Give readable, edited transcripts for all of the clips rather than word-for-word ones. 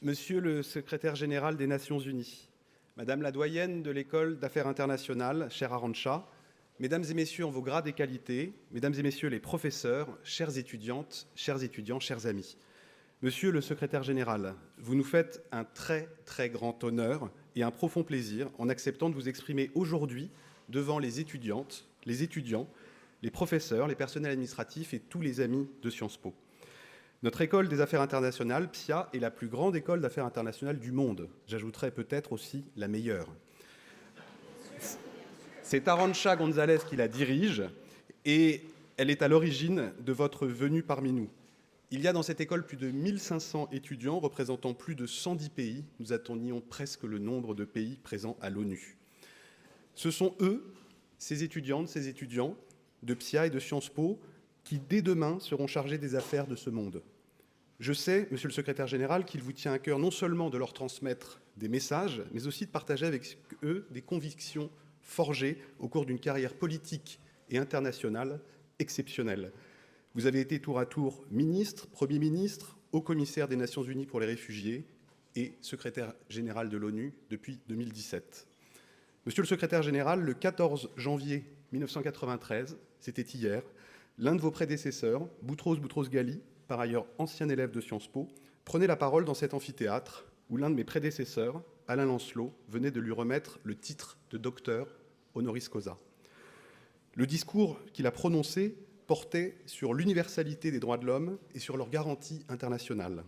Monsieur le secrétaire général des Nations Unies, Madame la doyenne de l'École d'affaires internationales, chère Arancha, Mesdames et Messieurs en vos grades et qualités, Mesdames et Messieurs les professeurs, chères étudiantes, chers étudiants, chers amis. Monsieur le secrétaire général, vous nous faites un très grand honneur et un profond plaisir en acceptant de vous exprimer aujourd'hui devant les étudiantes, les étudiants, les professeurs, les personnels administratifs et tous les amis de Sciences Po. Notre école des affaires internationales, PSIA, est la plus grande école d'affaires internationales du monde. J'ajouterais peut-être aussi la meilleure. C'est Arancha González qui la dirige et elle est à l'origine de votre venue parmi nous. Il y a dans cette école plus de 1500 étudiants représentant plus de 110 pays. Nous atteignions presque le nombre de pays présents à l'ONU. Ce sont eux, ces étudiantes, ces étudiants de PSIA et de Sciences Po, qui dès demain seront chargés des affaires de ce monde. Je sais, Monsieur le secrétaire général, qu'il vous tient à cœur non seulement de leur transmettre des messages, mais aussi de partager avec eux des convictions forgées au cours d'une carrière politique et internationale exceptionnelle. Vous avez été tour à tour ministre, Premier ministre, haut-commissaire des Nations Unies pour les réfugiés et secrétaire général de l'ONU depuis 2017. Monsieur le secrétaire général, le 14 janvier 1993, c'était hier, l'un de vos prédécesseurs, Boutros-Boutros-Ghali, par ailleurs ancien élève de Sciences Po, prenait la parole dans cet amphithéâtre où l'un de mes prédécesseurs, Alain Lancelot, venait de lui remettre le titre de docteur honoris causa. Le discours qu'il a prononcé portait sur l'universalité des droits de l'homme et sur leurs garanties internationales.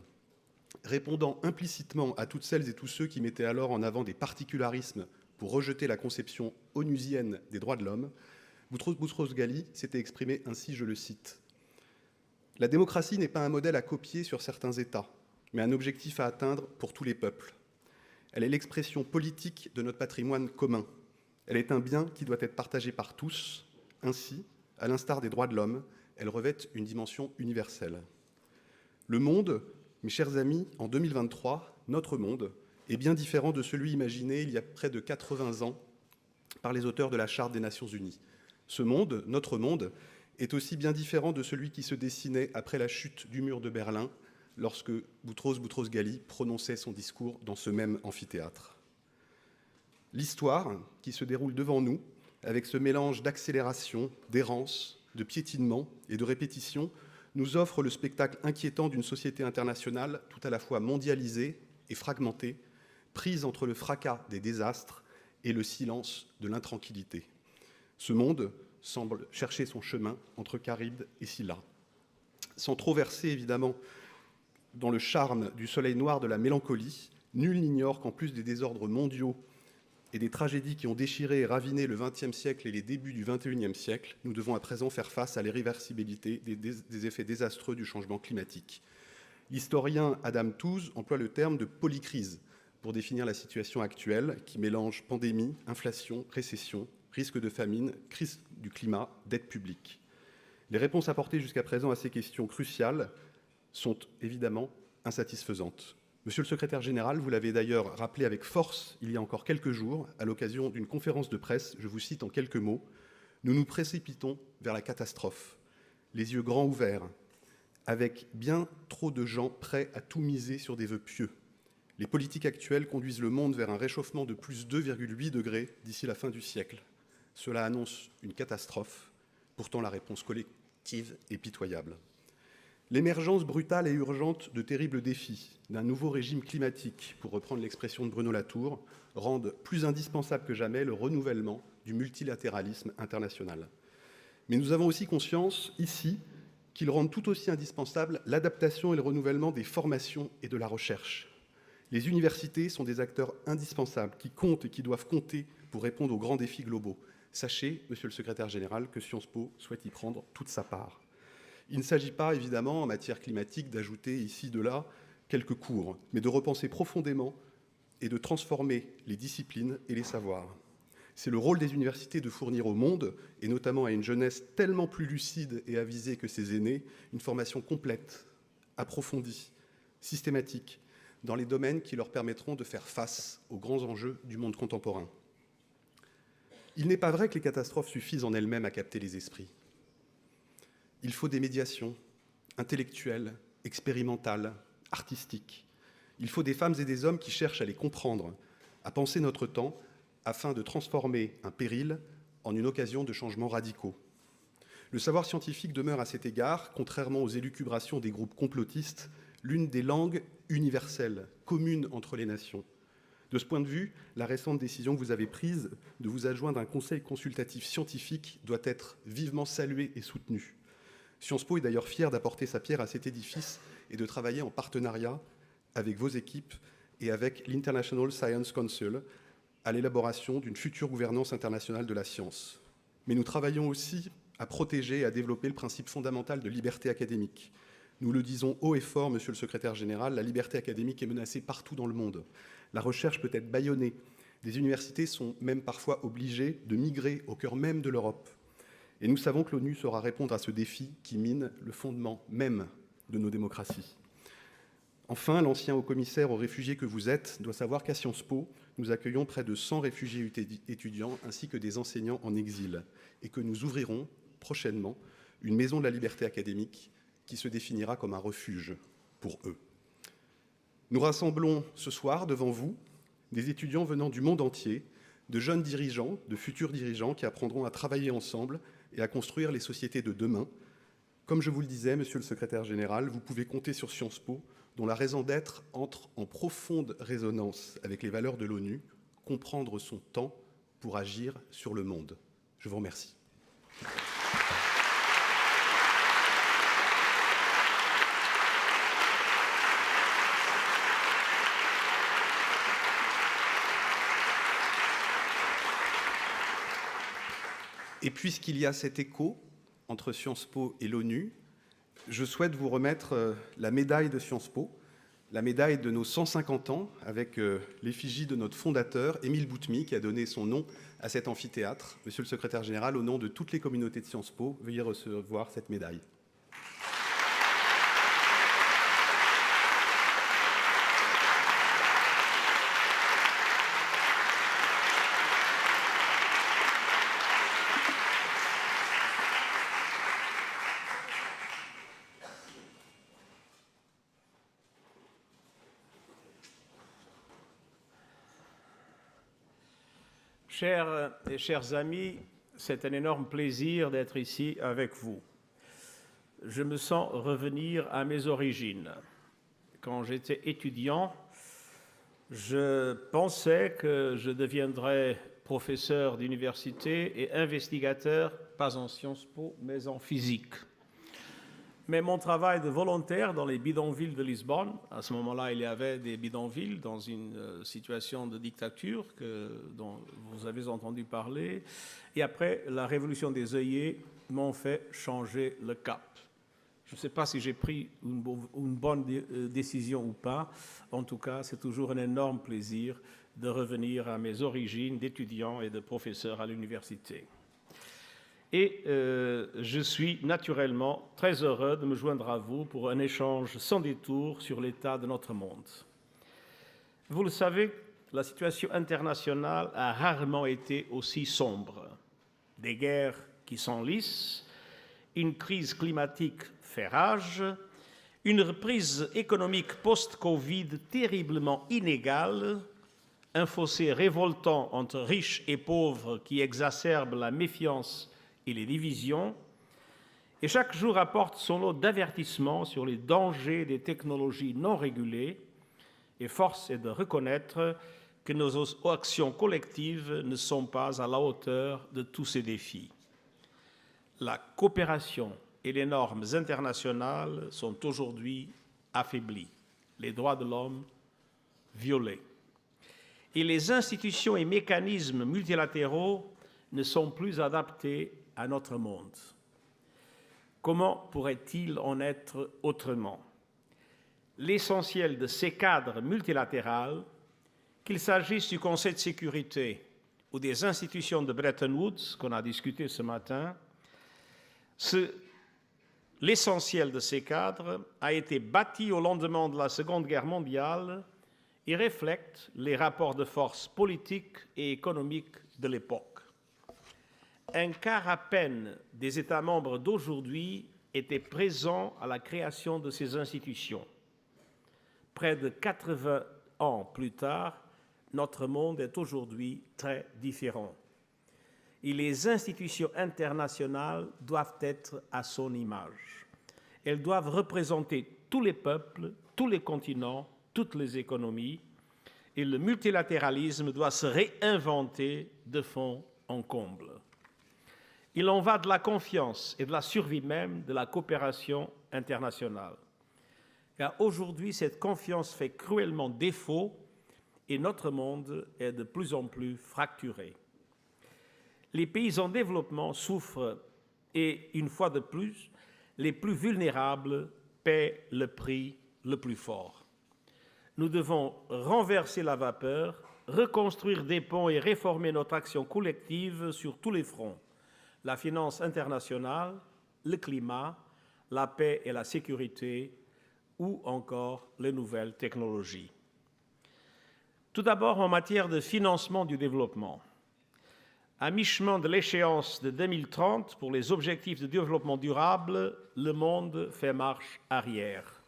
Répondant implicitement à toutes celles et tous ceux qui mettaient alors en avant des particularismes pour rejeter la conception onusienne des droits de l'homme, Boutros-Boutros-Ghali s'était exprimé ainsi, je le cite. « La démocratie n'est pas un modèle à copier sur certains États, mais un objectif à atteindre pour tous les peuples. Elle est l'expression politique de notre patrimoine commun. Elle est un bien qui doit être partagé par tous. Ainsi, à l'instar des droits de l'homme, elle revêt une dimension universelle. Le monde, mes chers amis, en 2023, notre monde, est bien différent de celui imaginé il y a près de 80 ans par les auteurs de la Charte des Nations Unies. Ce monde, notre monde, est aussi bien différent de celui qui se dessinait après la chute du mur de Berlin, lorsque Boutros-Boutros-Ghali prononçait son discours dans ce même amphithéâtre. L'histoire qui se déroule devant nous, avec ce mélange d'accélération, d'errance, de piétinement et de répétition, nous offre le spectacle inquiétant d'une société internationale tout à la fois mondialisée et fragmentée, prise entre le fracas des désastres et le silence de l'intranquillité. Ce monde semble chercher son chemin entre Charybde et Scylla. Sans trop verser, évidemment, dans le charme du soleil noir de la mélancolie, nul n'ignore qu'en plus des désordres mondiaux et des tragédies qui ont déchiré et raviné le XXe siècle et les débuts du XXIe siècle, nous devons à présent faire face à l'irréversibilité des effets désastreux du changement climatique. L'historien Adam Tooze emploie le terme de polycrise pour définir la situation actuelle qui mélange pandémie, inflation, récession, risque de famine, crise du climat, dette publique. Les réponses apportées jusqu'à présent à ces questions cruciales sont évidemment insatisfaisantes. Monsieur le secrétaire général, vous l'avez d'ailleurs rappelé avec force il y a encore quelques jours, à l'occasion d'une conférence de presse, je vous cite en quelques mots, « Nous nous précipitons vers la catastrophe, les yeux grands ouverts, avec bien trop de gens prêts à tout miser sur des vœux pieux. Les politiques actuelles conduisent le monde vers un réchauffement de plus 2,8 degrés d'ici la fin du siècle. Cela annonce une catastrophe, pourtant la réponse collective est pitoyable. L'émergence brutale et urgente de terribles défis, d'un nouveau régime climatique, pour reprendre l'expression de Bruno Latour, rendent plus indispensable que jamais le renouvellement du multilatéralisme international. Mais nous avons aussi conscience, ici, qu'ils rendent tout aussi indispensable l'adaptation et le renouvellement des formations et de la recherche. Les universités sont des acteurs indispensables, qui comptent et qui doivent compter pour répondre aux grands défis globaux. Sachez, Monsieur le secrétaire général, que Sciences Po souhaite y prendre toute sa part. Il ne s'agit pas, évidemment, en matière climatique, d'ajouter ici, de là, quelques cours, mais de repenser profondément et de transformer les disciplines et les savoirs. C'est le rôle des universités de fournir au monde, et notamment à une jeunesse tellement plus lucide et avisée que ses aînés, une formation complète, approfondie, systématique, dans les domaines qui leur permettront de faire face aux grands enjeux du monde contemporain. Il n'est pas vrai que les catastrophes suffisent en elles-mêmes à capter les esprits. Il faut des médiations intellectuelles, expérimentales, artistiques, Il faut des femmes et des hommes qui cherchent à les comprendre, à penser notre temps, afin de transformer un péril en une occasion de changements radicaux. Le savoir scientifique demeure à cet égard, contrairement aux élucubrations des groupes complotistes, l'une des langues universelles, communes entre les nations. De ce point de vue, la récente décision que vous avez prise de vous adjoindre un conseil consultatif scientifique doit être vivement saluée et soutenue. Sciences Po est d'ailleurs fière d'apporter sa pierre à cet édifice et de travailler en partenariat avec vos équipes et avec l'International Science Council à l'élaboration d'une future gouvernance internationale de la science. Mais nous travaillons aussi à protéger et à développer le principe fondamental de liberté académique. Nous le disons haut et fort, Monsieur le Secrétaire général, la liberté académique est menacée partout dans le monde. La recherche peut être bâillonnée. Des universités sont même parfois obligées de migrer au cœur même de l'Europe. Et nous savons que l'ONU saura répondre à ce défi qui mine le fondement même de nos démocraties. Enfin, l'ancien haut-commissaire aux réfugiés que vous êtes doit savoir qu'à Sciences Po, nous accueillons près de 100 réfugiés étudiants ainsi que des enseignants en exil et que nous ouvrirons prochainement une maison de la liberté académique qui se définira comme un refuge pour eux. Nous rassemblons ce soir devant vous des étudiants venant du monde entier, de jeunes dirigeants, de futurs dirigeants qui apprendront à travailler ensemble et à construire les sociétés de demain. Comme je vous le disais, Monsieur le Secrétaire général, vous pouvez compter sur Sciences Po, dont la raison d'être entre en profonde résonance avec les valeurs de l'ONU, comprendre son temps pour agir sur le monde. Je vous remercie. Et puisqu'il y a cet écho entre Sciences Po et l'ONU, je souhaite vous remettre la médaille de Sciences Po, la médaille de nos 150 ans, avec l'effigie de notre fondateur, Émile Boutmy, qui a donné son nom à cet amphithéâtre. Monsieur le Secrétaire général, au nom de toutes les communautés de Sciences Po, veuillez recevoir cette médaille. Chers et chers amis, c'est un énorme plaisir d'être ici avec vous. Je me sens revenir à mes origines. Quand j'étais étudiant, je pensais que je deviendrais professeur d'université et investigateur, pas en Sciences Po, mais en physique. Mais mon travail de volontaire dans les bidonvilles de Lisbonne, à ce moment-là, il y avait des bidonvilles dans une situation de dictature dont vous avez entendu parler, et après, la révolution des œillets m'ont fait changer le cap. Je ne sais pas si j'ai pris une bonne décision ou pas. En tout cas, c'est toujours un énorme plaisir de revenir à mes origines d'étudiant et de professeur à l'université. Et je suis naturellement très heureux de me joindre à vous pour un échange sans détour sur l'état de notre monde. Vous le savez, la situation internationale a rarement été aussi sombre. Des guerres qui s'enlissent, une crise climatique fait rage, une reprise économique post-Covid terriblement inégale, un fossé révoltant entre riches et pauvres qui exacerbe la méfiance et les divisions, et chaque jour apporte son lot d'avertissements sur les dangers des technologies non régulées, et force est de reconnaître que nos actions collectives ne sont pas à la hauteur de tous ces défis. La coopération et les normes internationales sont aujourd'hui affaiblies, les droits de l'homme violés, et les institutions et mécanismes multilatéraux ne sont plus adaptés à notre monde. Comment pourrait-il en être autrement? L'essentiel de ces cadres multilatéraux, qu'il s'agisse du Conseil de sécurité ou des institutions de Bretton Woods, qu'on a discuté ce matin, l'essentiel de ces cadres a été bâti au lendemain de la Seconde Guerre mondiale et reflète les rapports de force politiques et économiques de l'époque. Un quart à peine des États membres d'aujourd'hui étaient présents à la création de ces institutions. près de 80 ans plus tard, notre monde est aujourd'hui très différent. Et les institutions internationales doivent être à son image. Elles doivent représenter tous les peuples, tous les continents, toutes les économies, et le multilatéralisme doit se réinventer de fond en comble. Il en va de la confiance et de la survie même de la coopération internationale. Car aujourd'hui, cette confiance fait cruellement défaut et notre monde est de plus en plus fracturé. Les pays en développement souffrent et, une fois de plus, les plus vulnérables paient le prix le plus fort. Nous devons renverser la vapeur, reconstruire des ponts et réformer notre action collective sur tous les fronts. La finance internationale, le climat, la paix et la sécurité, ou encore les nouvelles technologies. Tout d'abord, en matière de financement du développement. À mi-chemin de l'échéance de 2030 pour les objectifs de développement durable, le monde fait marche arrière.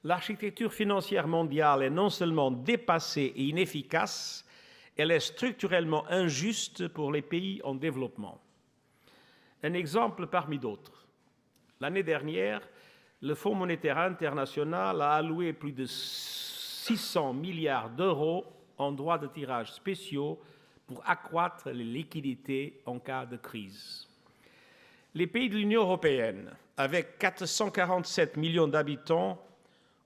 L'architecture financière mondiale est non seulement dépassée et inefficace, elle est structurellement injuste pour les pays en développement. Un exemple parmi d'autres. L'année dernière, le Fonds monétaire international a alloué plus de 600 milliards d'euros en droits de tirage spéciaux pour accroître les liquidités en cas de crise. Les pays de l'Union européenne, avec 447 millions d'habitants,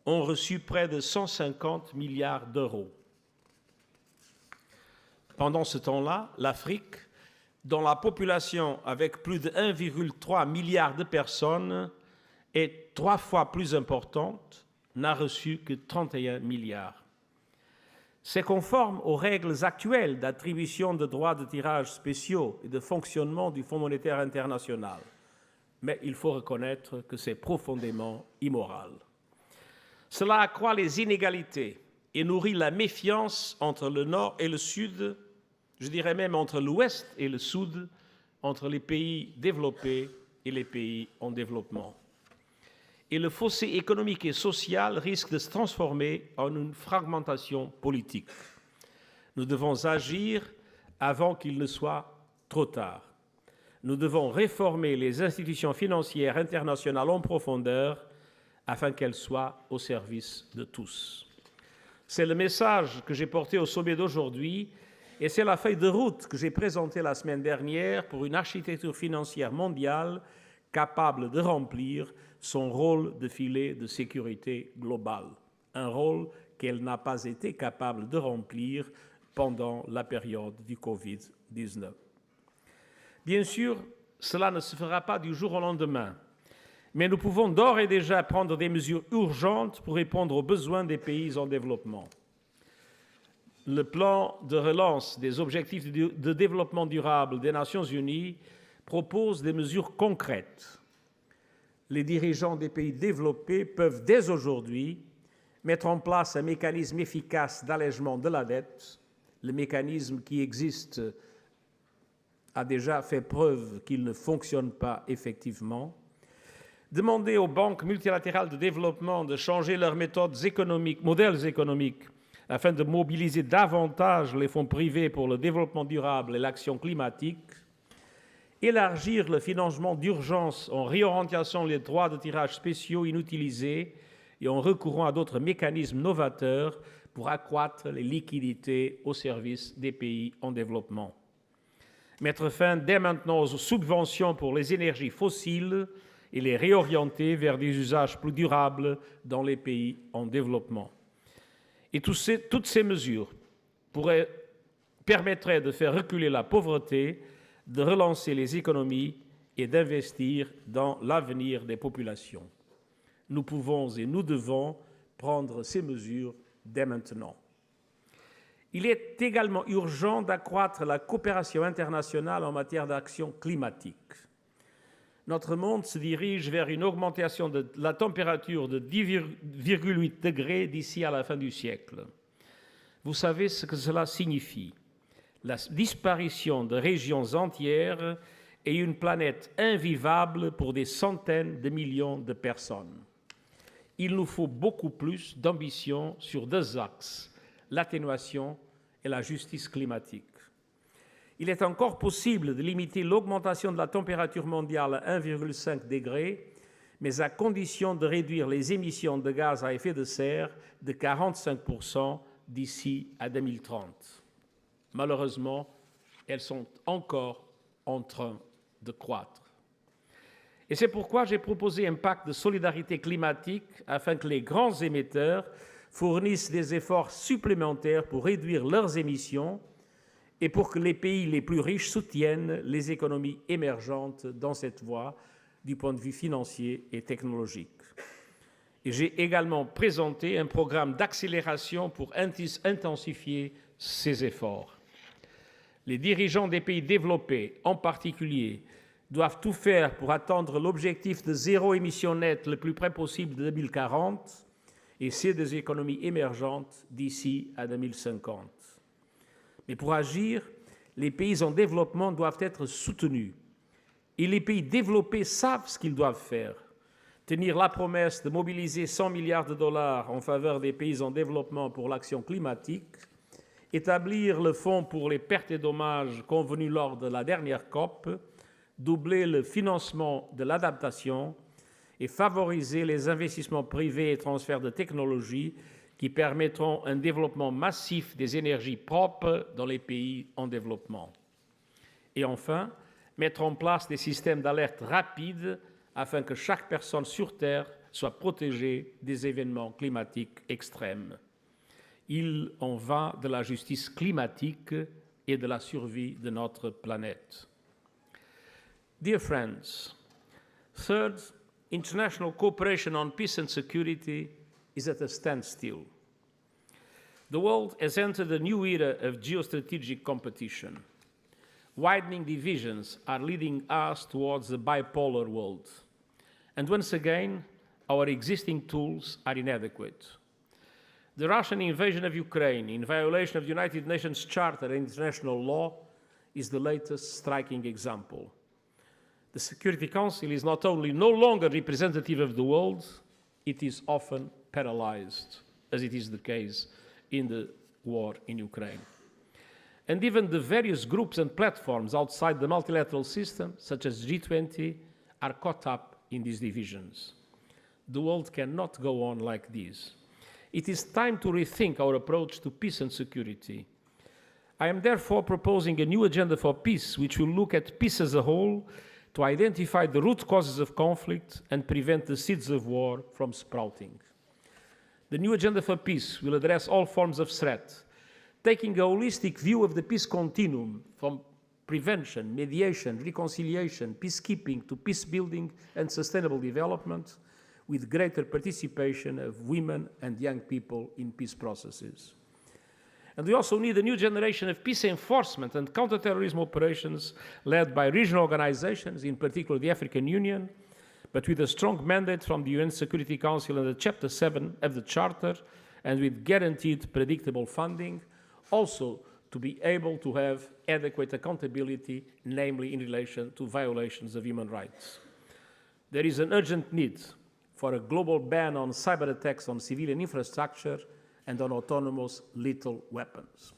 ont reçu près de 150 milliards d'euros. Pendant ce temps-là, l'Afrique, dont la population avec plus de 1,3 milliard de personnes est 3 fois plus importante, n'a reçu que 31 milliards. C'est conforme aux règles actuelles d'attribution de droits de tirage spéciaux et de fonctionnement du Fonds monétaire international. Mais il faut reconnaître que c'est profondément immoral. Cela accroît les inégalités et nourrit la méfiance entre le Nord et le Sud, je dirais même entre l'Ouest et le Sud, entre les pays développés et les pays en développement. Et le fossé économique et social risque de se transformer en une fragmentation politique. Nous devons agir avant qu'il ne soit trop tard. Nous devons réformer les institutions financières internationales en profondeur afin qu'elles soient au service de tous. C'est le message que j'ai porté au sommet d'aujourd'hui et c'est la feuille de route que j'ai présentée la semaine dernière pour une architecture financière mondiale capable de remplir son rôle de filet de sécurité globale, un rôle qu'elle n'a pas été capable de remplir pendant la période du Covid-19. Bien sûr, cela ne se fera pas du jour au lendemain, mais nous pouvons d'ores et déjà prendre des mesures urgentes pour répondre aux besoins des pays en développement. Le plan de relance des objectifs de développement durable des Nations Unies propose des mesures concrètes. Les dirigeants des pays développés peuvent dès aujourd'hui mettre en place un mécanisme efficace d'allègement de la dette. Le mécanisme qui existe a déjà fait preuve qu'il ne fonctionne pas effectivement. Demander aux banques multilatérales de développement de changer leurs modèles économiques, afin de mobiliser davantage les fonds privés pour le développement durable et l'action climatique, élargir le financement d'urgence en réorientant les droits de tirage spéciaux inutilisés et en recourant à d'autres mécanismes novateurs pour accroître les liquidités au service des pays en développement. Mettre fin dès maintenant aux subventions pour les énergies fossiles et les réorienter vers des usages plus durables dans les pays en développement. Et toutes ces mesures permettraient de faire reculer la pauvreté, de relancer les économies et d'investir dans l'avenir des populations. Nous pouvons et nous devons prendre ces mesures dès maintenant. Il est également urgent d'accroître la coopération internationale en matière d'action climatique. Notre monde se dirige vers une augmentation de la température de 10,8 degrés d'ici à la fin du siècle. Vous savez ce que cela signifie. La disparition de régions entières et une planète invivable pour des centaines de millions de personnes. il nous faut beaucoup plus d'ambition sur deux axes, l'atténuation et la justice climatique. Il est encore possible de limiter l'augmentation de la température mondiale à 1,5 degré, mais à condition de réduire les émissions de gaz à effet de serre de 45% d'ici à 2030. Malheureusement, elles sont encore en train de croître. Et c'est pourquoi j'ai proposé un pacte de solidarité climatique afin que les grands émetteurs fournissent des efforts supplémentaires pour réduire leurs émissions et pour que les pays les plus riches soutiennent les économies émergentes dans cette voie du point de vue financier et technologique. Et j'ai également présenté un programme d'accélération pour intensifier ces efforts. Les dirigeants des pays développés, en particulier, doivent tout faire pour atteindre l'objectif de zéro émission nette le plus près possible de 2040 et ceux des économies émergentes d'ici à 2050. Mais pour agir, les pays en développement doivent être soutenus. Et les pays développés savent ce qu'ils doivent faire. Tenir la promesse de mobiliser 100 milliards de dollars en faveur des pays en développement pour l'action climatique, établir le fonds pour les pertes et dommages convenu lors de la dernière COP, doubler le financement de l'adaptation et favoriser les investissements privés et transferts de technologies qui permettront un développement massif des énergies propres dans les pays en développement. Et enfin, mettre en place des systèmes d'alerte rapides afin que chaque personne sur Terre soit protégée des événements climatiques extrêmes. Il en va de la justice climatique et de la survie de notre planète. Dear friends, third, international cooperation on peace and security is at a standstill. The world has entered a new era of geostrategic competition. Widening divisions are leading us towards a bipolar world. And once again, our existing tools are inadequate. The Russian invasion of Ukraine, in violation of the United Nations Charter and international law, is the latest striking example. The Security Council is not only no longer representative of the world, it is often paralyzed, as it is the case in the war in Ukraine. And even the various groups and platforms outside the multilateral system, such as G20, are caught up in these divisions. The world cannot go on like this. It is time to rethink our approach to peace and security. I am therefore proposing a new agenda for peace, which will look at peace as a whole to identify the root causes of conflict and prevent the seeds of war from sprouting. The new agenda for peace will address all forms of threat, taking a holistic view of the peace continuum from prevention, mediation, reconciliation, peacekeeping to peace building and sustainable development, with greater participation of women and young people in peace processes. And we also need a new generation of peace enforcement and counterterrorism operations led by regional organizations, in particular the African Union, but with a strong mandate from the UN Security Council under Chapter 7 of the Charter and with guaranteed predictable funding, also to be able to have adequate accountability, namely in relation to violations of human rights. There is an urgent need for a global ban on cyber attacks on civilian infrastructure and on autonomous lethal weapons.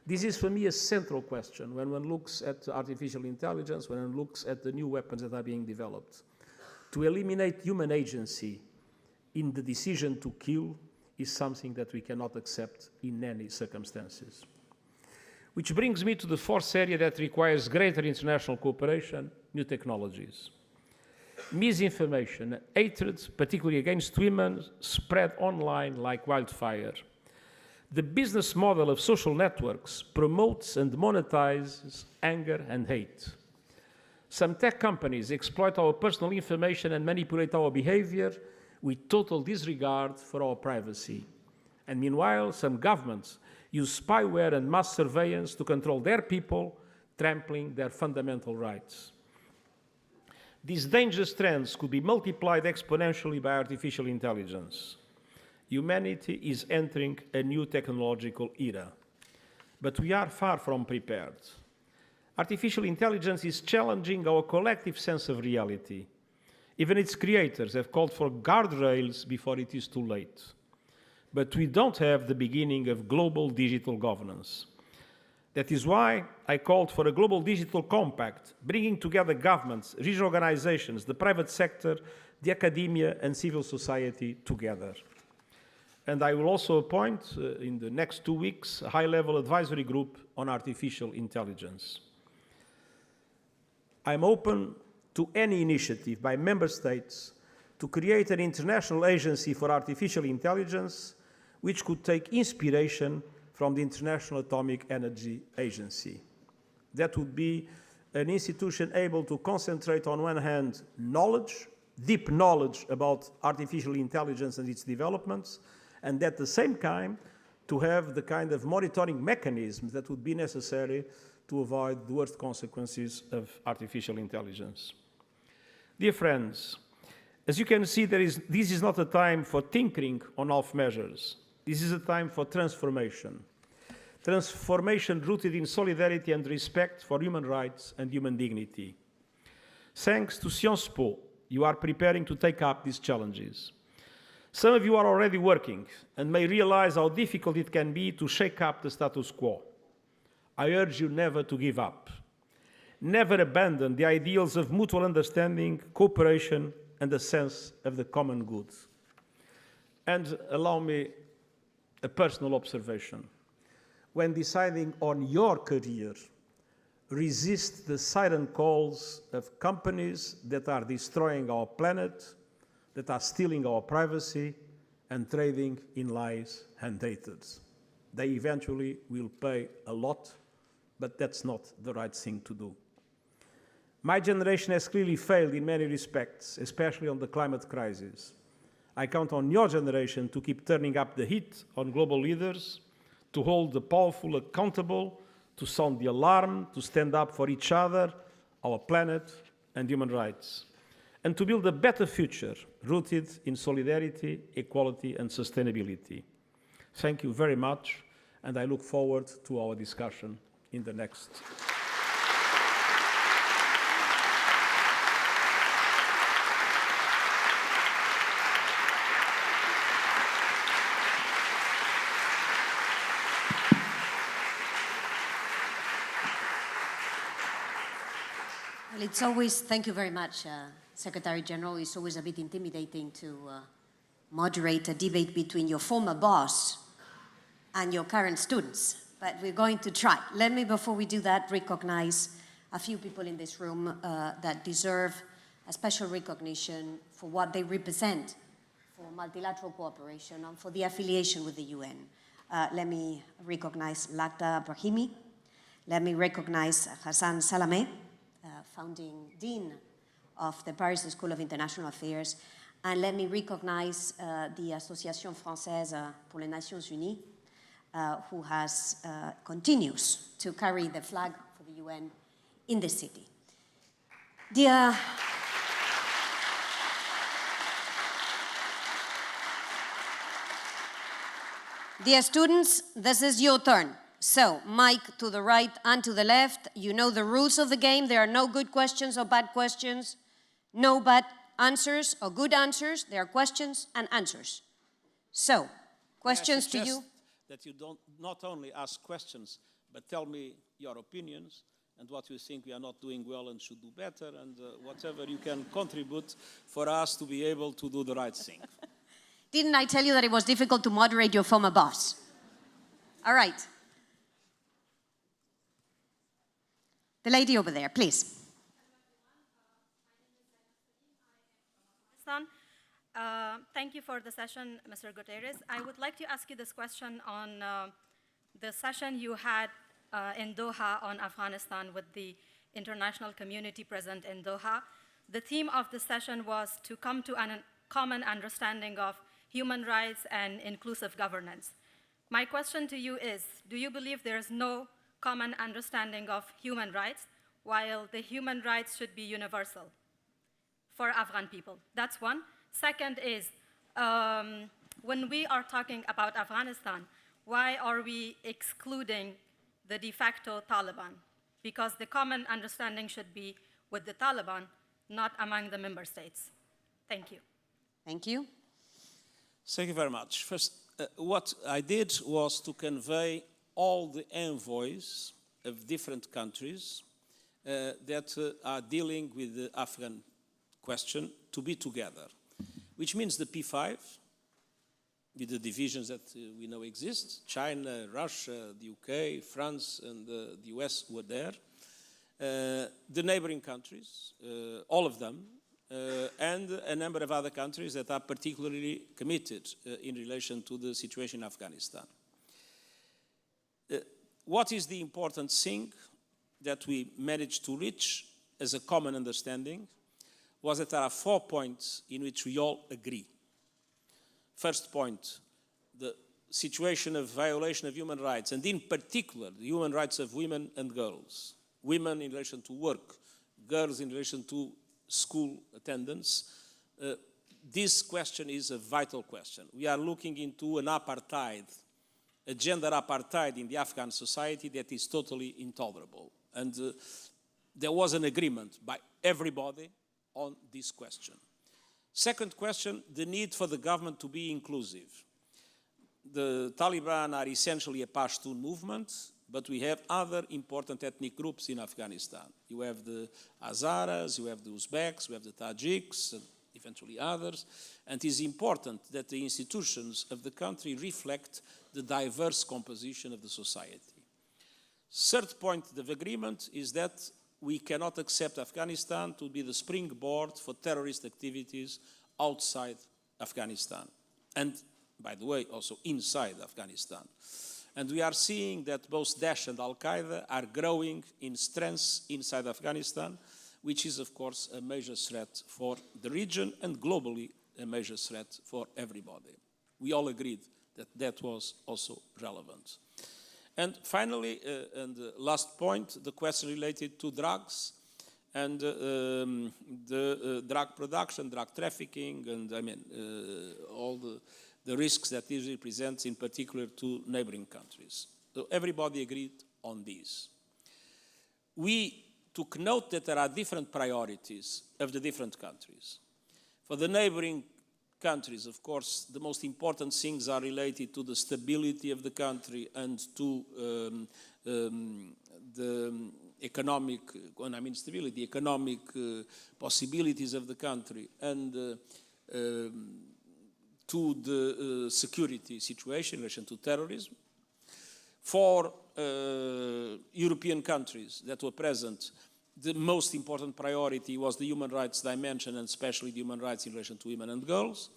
This is, for me, a central question when one looks at artificial intelligence, when one looks at the new weapons that are being developed. To eliminate human agency in the decision to kill is something that we cannot accept in any circumstances. Which brings me to the fourth area that requires greater international cooperation, new technologies. Misinformation, hatred, particularly against women, spread online like wildfire. The business model of social networks promotes and monetizes anger and hate. Some tech companies exploit our personal information and manipulate our behavior with total disregard for our privacy. And meanwhile, some governments use spyware and mass surveillance to control their people, trampling their fundamental rights. These dangerous trends could be multiplied exponentially by artificial intelligence. Humanity is entering a new technological era, but we are far from prepared. Artificial intelligence is challenging our collective sense of reality. Even its creators have called for guardrails before it is too late. But we don't have the beginning of global digital governance. That is why I called for a global digital compact, bringing together governments, regional organizations, the private sector, the academia, and civil society together. And I will also appoint, in the next 2 weeks, a high-level advisory group on artificial intelligence. I'm open to any initiative by member states to create an international agency for artificial intelligence which could take inspiration from the International Atomic Energy Agency. That would be an institution able to concentrate on one hand knowledge, deep knowledge about artificial intelligence and its developments, and at the same time to have the kind of monitoring mechanisms that would be necessary to avoid the worst consequences of artificial intelligence. Dear friends, as you can see, this is not a time for tinkering on half measures. This is a time for transformation. Transformation rooted in solidarity and respect for human rights and human dignity. Thanks to Sciences Po, you are preparing to take up these challenges. Some of you are already working and may realize how difficult it can be to shake up the status quo. I urge you never to give up. Never abandon the ideals of mutual understanding, cooperation, and a sense of the common good. And allow me a personal observation. When deciding on your career, resist the siren calls of companies that are destroying our planet, that are stealing our privacy, and trading in lies and hatred. They eventually will pay a lot, but that's not the right thing to do. My generation has clearly failed in many respects, especially on the climate crisis. I count on your generation to keep turning up the heat on global leaders, to hold the powerful accountable, to sound the alarm, to stand up for each other, our planet, and human rights, and to build a better future rooted in solidarity, equality, and sustainability. Thank you very much, and I look forward to our discussion in the next. Well, it's always, thank you very much, Secretary General. It's always a bit intimidating to moderate a debate between your former boss and your current students, but we're going to try. Let me, before we do that, recognize a few people in this room that deserve a special recognition for what they represent for multilateral cooperation and for the affiliation with the UN. Let me recognize Lakhdar Brahimi. Let me recognize Hassan Salameh, founding dean of the Paris School of International Affairs. And let me recognize the Association Française pour les Nations Unies, who continues to carry the flag for the UN in the city. Dear students, this is your turn. So, mic to the right and to the left. You know the rules of the game. There are no good questions or bad questions, no bad answers or good answers. There are questions and answers. So, questions to you. That you don't not only ask questions, but tell me your opinions and what you think we are not doing well and should do better, and whatever you can contribute for us to be able to do the right thing. Didn't I tell you that it was difficult to moderate your former boss? All right. The lady over there, please. Thank you for the session, Mr. Guterres. I would like to ask you this question on the session you had in Doha on Afghanistan with the international community present in Doha. The theme of the session was to come to a common understanding of human rights and inclusive governance. My question to you is, do you believe there is no common understanding of human rights, while the human rights should be universal for Afghan people? That's one. Second is, when we are talking about Afghanistan, why are we excluding the de facto Taliban? Because the common understanding should be with the Taliban, not among the member states. Thank you. Thank you. Thank you very much. First, what I did was to convey all the envoys of different countries that are dealing with the Afghan question to be together, which means the P5, with the divisions that we know exist, China, Russia, the UK, France, and the US were there, the neighboring countries, all of them, and a number of other countries that are particularly committed in relation to the situation in Afghanistan. What is the important thing that we managed to reach as a common understanding was that there are 4 points in which we all agree. First point, the situation of violation of human rights, and in particular, the human rights of women and girls. Women in relation to work, girls in relation to school attendance. This question is a vital question. We are looking into an apartheid, a gender apartheid in the Afghan society that is totally intolerable. And there was an agreement by everybody on this question. Second question, the need for the government to be inclusive. The Taliban are essentially a Pashtun movement, but we have other important ethnic groups in Afghanistan. You have the Hazaras, you have the Uzbeks, you have the Tajiks, and eventually others. And it is important that the institutions of the country reflect the diverse composition of the society. Third point of agreement is that we cannot accept Afghanistan to be the springboard for terrorist activities outside Afghanistan. And, by the way, also inside Afghanistan. And we are seeing that both Daesh and Al-Qaeda are growing in strength inside Afghanistan, which is, of course, a major threat for the region and globally a major threat for everybody. We all agreed that that was also relevant. And finally, and last point, the question related to drugs and the drug production, drug trafficking, and all the risks that this represents, in particular to neighboring countries. So everybody agreed on this. We took note that there are different priorities of the different countries. For the neighboring countries, of course, the most important things are related to the stability of the country and to the economic, when I mean stability, economic possibilities of the country and to the security situation in relation to terrorism. For European countries that were present, the most important priority was the human rights dimension, and especially the human rights in relation to women and girls.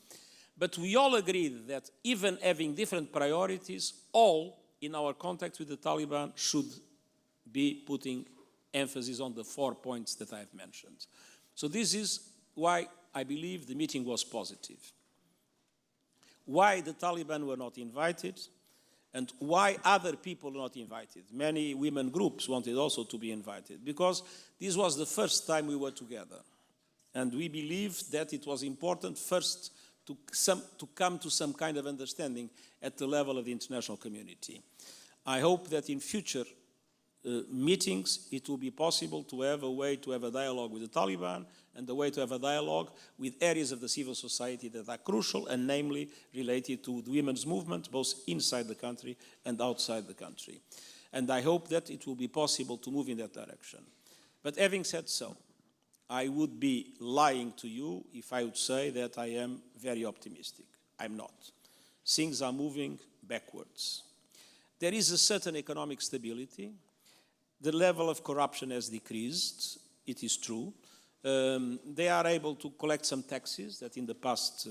But we all agreed that even having different priorities, all in our contact with the Taliban should be putting emphasis on the 4 points that I have mentioned. So this is why I believe the meeting was positive. Why the Taliban were not invited, and why other people were not invited. Many women groups wanted also to be invited, because this was the first time we were together. And we believed that it was important first to come to some kind of understanding at the level of the international community. I hope that in future meetings it will be possible to have a way to have a dialogue with the Taliban and a way to have a dialogue with areas of the civil society that are crucial, and namely related to the women's movement, both inside the country and outside the country. And I hope that it will be possible to move in that direction. But having said so, I would be lying to you if I would say that I am very optimistic. I'm not. Things are moving backwards. There is a certain economic stability. The level of corruption has decreased, it is true. They are able to collect some taxes that in the past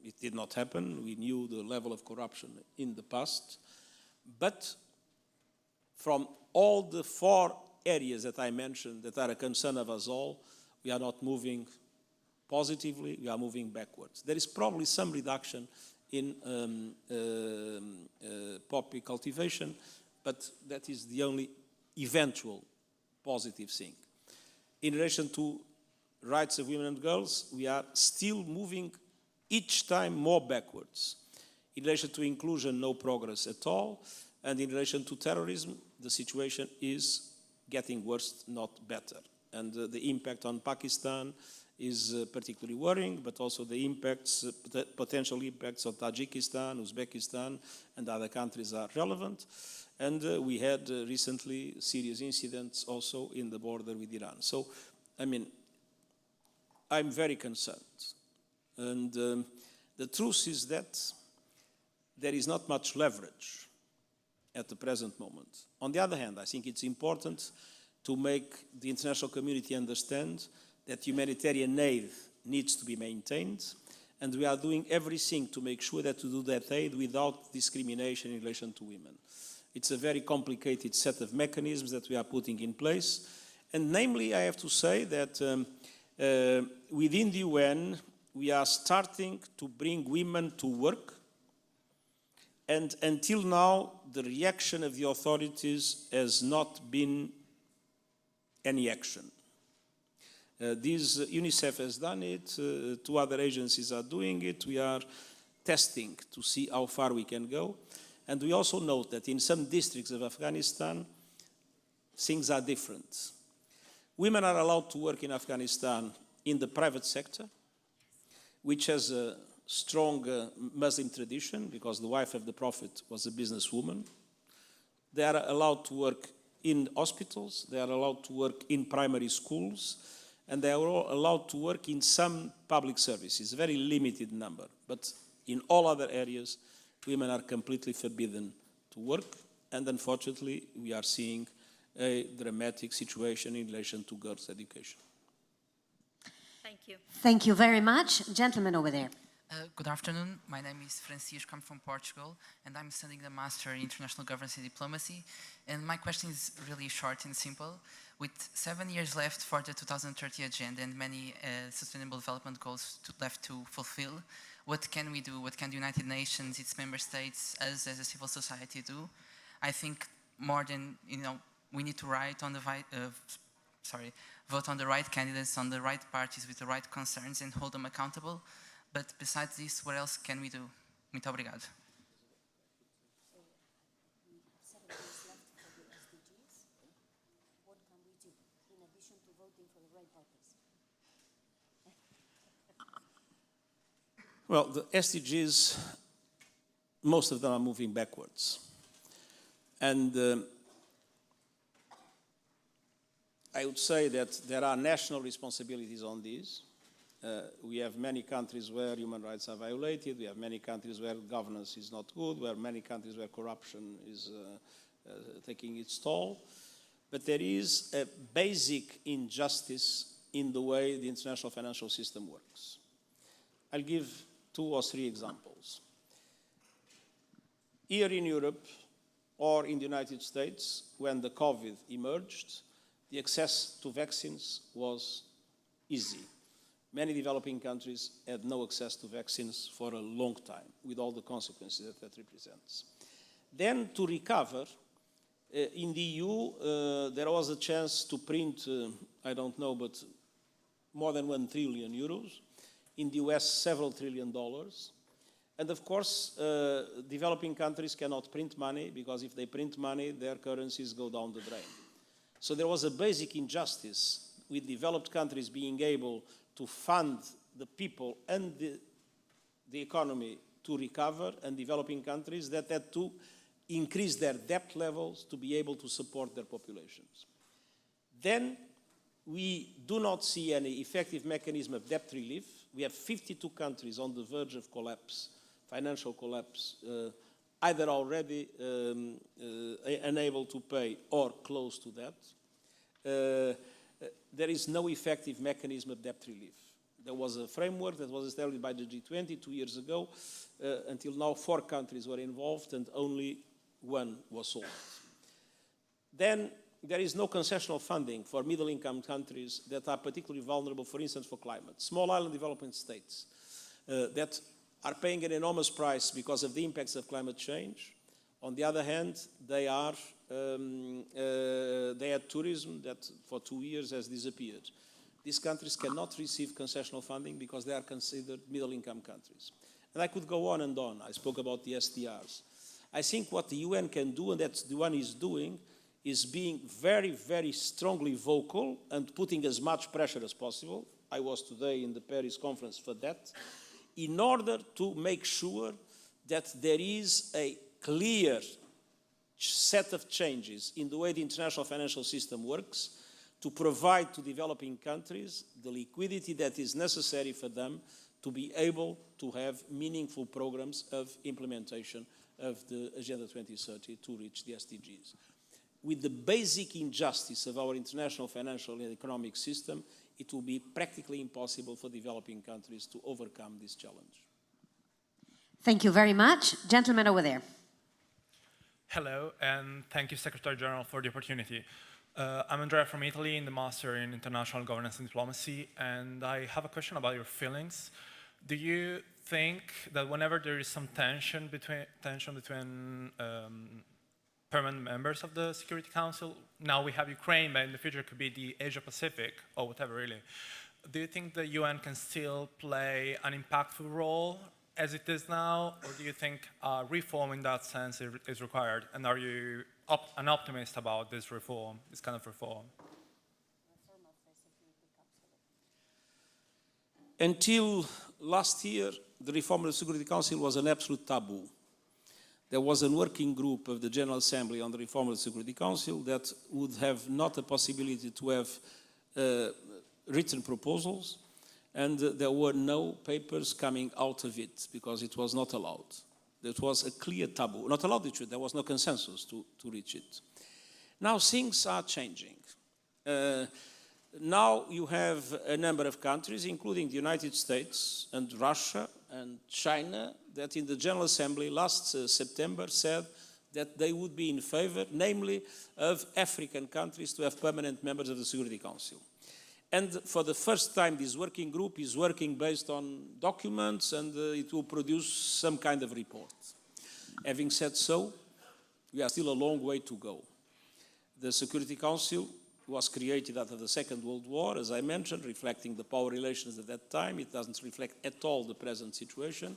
it did not happen. We knew the level of corruption in the past. But from all the 4 areas that I mentioned that are a concern of us all, we are not moving positively, we are moving backwards. There is probably some reduction in poppy cultivation, but that is the only eventual positive thing. In relation to rights of women and girls, we are still moving each time more backwards. In relation to inclusion, no progress at all. And in relation to terrorism, the situation is getting worse, not better. And the impact on Pakistan is particularly worrying, but also the impacts, the potential impacts of Tajikistan, Uzbekistan, and other countries are relevant. And we had recently serious incidents also in the border with Iran. So, I mean, I'm very concerned. And the truth is that there is not much leverage at the present moment. On the other hand, I think it's important to make the international community understand that humanitarian aid needs to be maintained, and we are doing everything to make sure that we do that aid without discrimination in relation to women. It's a very complicated set of mechanisms that we are putting in place, and namely, I have to say that within the UN, we are starting to bring women to work, and until now, the reaction of the authorities has not been any action. UNICEF has done it, 2 other agencies are doing it. We are testing to see how far we can go. And we also note that in some districts of Afghanistan, things are different. Women are allowed to work in Afghanistan in the private sector, which has a strong Muslim tradition, because the wife of the Prophet was a businesswoman. They are allowed to work in hospitals, they are allowed to work in primary schools, and they are all allowed to work in some public services, a very limited number. But in all other areas, women are completely forbidden to work, and unfortunately, we are seeing a dramatic situation in relation to girls' education. Thank you. Thank you very much. Gentleman over there. Good afternoon. My name is Francisco. I'm from Portugal, and I'm studying the Master in International Governance and Diplomacy. And my question is really short and simple. With 7 years left for the 2030 agenda and many sustainable development goals left to fulfill, what can we do? What can the United Nations, its member states, us as a civil society do? I think more than, we need to vote on the right candidates, on the right parties with the right concerns and hold them accountable. But besides this, what else can we do? Muito obrigado. Well, the SDGs, most of them are moving backwards. And I would say that there are national responsibilities on these. We have many countries where human rights are violated. We have many countries where governance is not good. We have many countries where corruption is taking its toll. But there is a basic injustice in the way the international financial system works. I'll give 2 or 3 examples. Here in Europe or in the United States, when the COVID emerged, the access to vaccines was easy. Many developing countries had no access to vaccines for a long time, with all the consequences that represents. Then, to recover, in the EU, there was a chance to print, I don't know, but more than 1 trillion euros. In the US, several $1 trillion. And of course, developing countries cannot print money, because if they print money, their currencies go down the drain. So there was a basic injustice with developed countries being able to fund the people and the economy to recover, and developing countries that had to increase their debt levels to be able to support their populations. Then we do not see any effective mechanism of debt relief. We have 52 countries on the verge of collapse, financial collapse, either already unable to pay or close to that. There is no effective mechanism of debt relief. There was a framework that was established by the G20 2 years ago. Until now, 4 countries were involved and only 1 was solved. Then there is no concessional funding for middle-income countries that are particularly vulnerable, for instance, for climate. Small island development states that are paying an enormous price because of the impacts of climate change. On the other hand, they had tourism that for 2 years has disappeared. These countries cannot receive concessional funding because they are considered middle-income countries. And I could go on and on. I spoke about the SDRs. I think what the UN can do, and that's the UN is doing, is being very, very strongly vocal and putting as much pressure as possible. I was today in the Paris conference for that, in order to make sure that there is a clear set of changes in the way the international financial system works to provide to developing countries the liquidity that is necessary for them to be able to have meaningful programs of implementation of the Agenda 2030 to reach the SDGs. With the basic injustice of our international financial and economic system, it will be practically impossible for developing countries to overcome this challenge. Thank you very much. Gentleman over there. Hello, and thank you, Secretary General, for the opportunity. I'm Andrea from Italy in the Master in International Governance and Diplomacy, and I have a question about your feelings. Do you think that whenever there is some tension between permanent members of the Security Council, now we have Ukraine, but in the future it could be the Asia-Pacific, or whatever really, do you think the UN can still play an impactful role as it is now, or do you think reform in that sense is required? And are you an optimist about this reform, this kind of reform? Until last year, the reform of the Security Council was an absolute taboo. There was a working group of the General Assembly on the reform of the Security Council that would have not a possibility to have written proposals, and there were no papers coming out of it because it was not allowed. It was a clear taboo. Not allowed, there was no consensus to reach it. Now things are changing. Now you have a number of countries, including the United States and Russia and China, that in the General Assembly last September said that they would be in favor, namely of African countries to have permanent members of the Security Council. And for the first time, this working group is working based on documents, and it will produce some kind of report. Having said so, we are still a long way to go. The Security Council was created after the Second World War, as I mentioned, reflecting the power relations at that time. It doesn't reflect at all the present situation.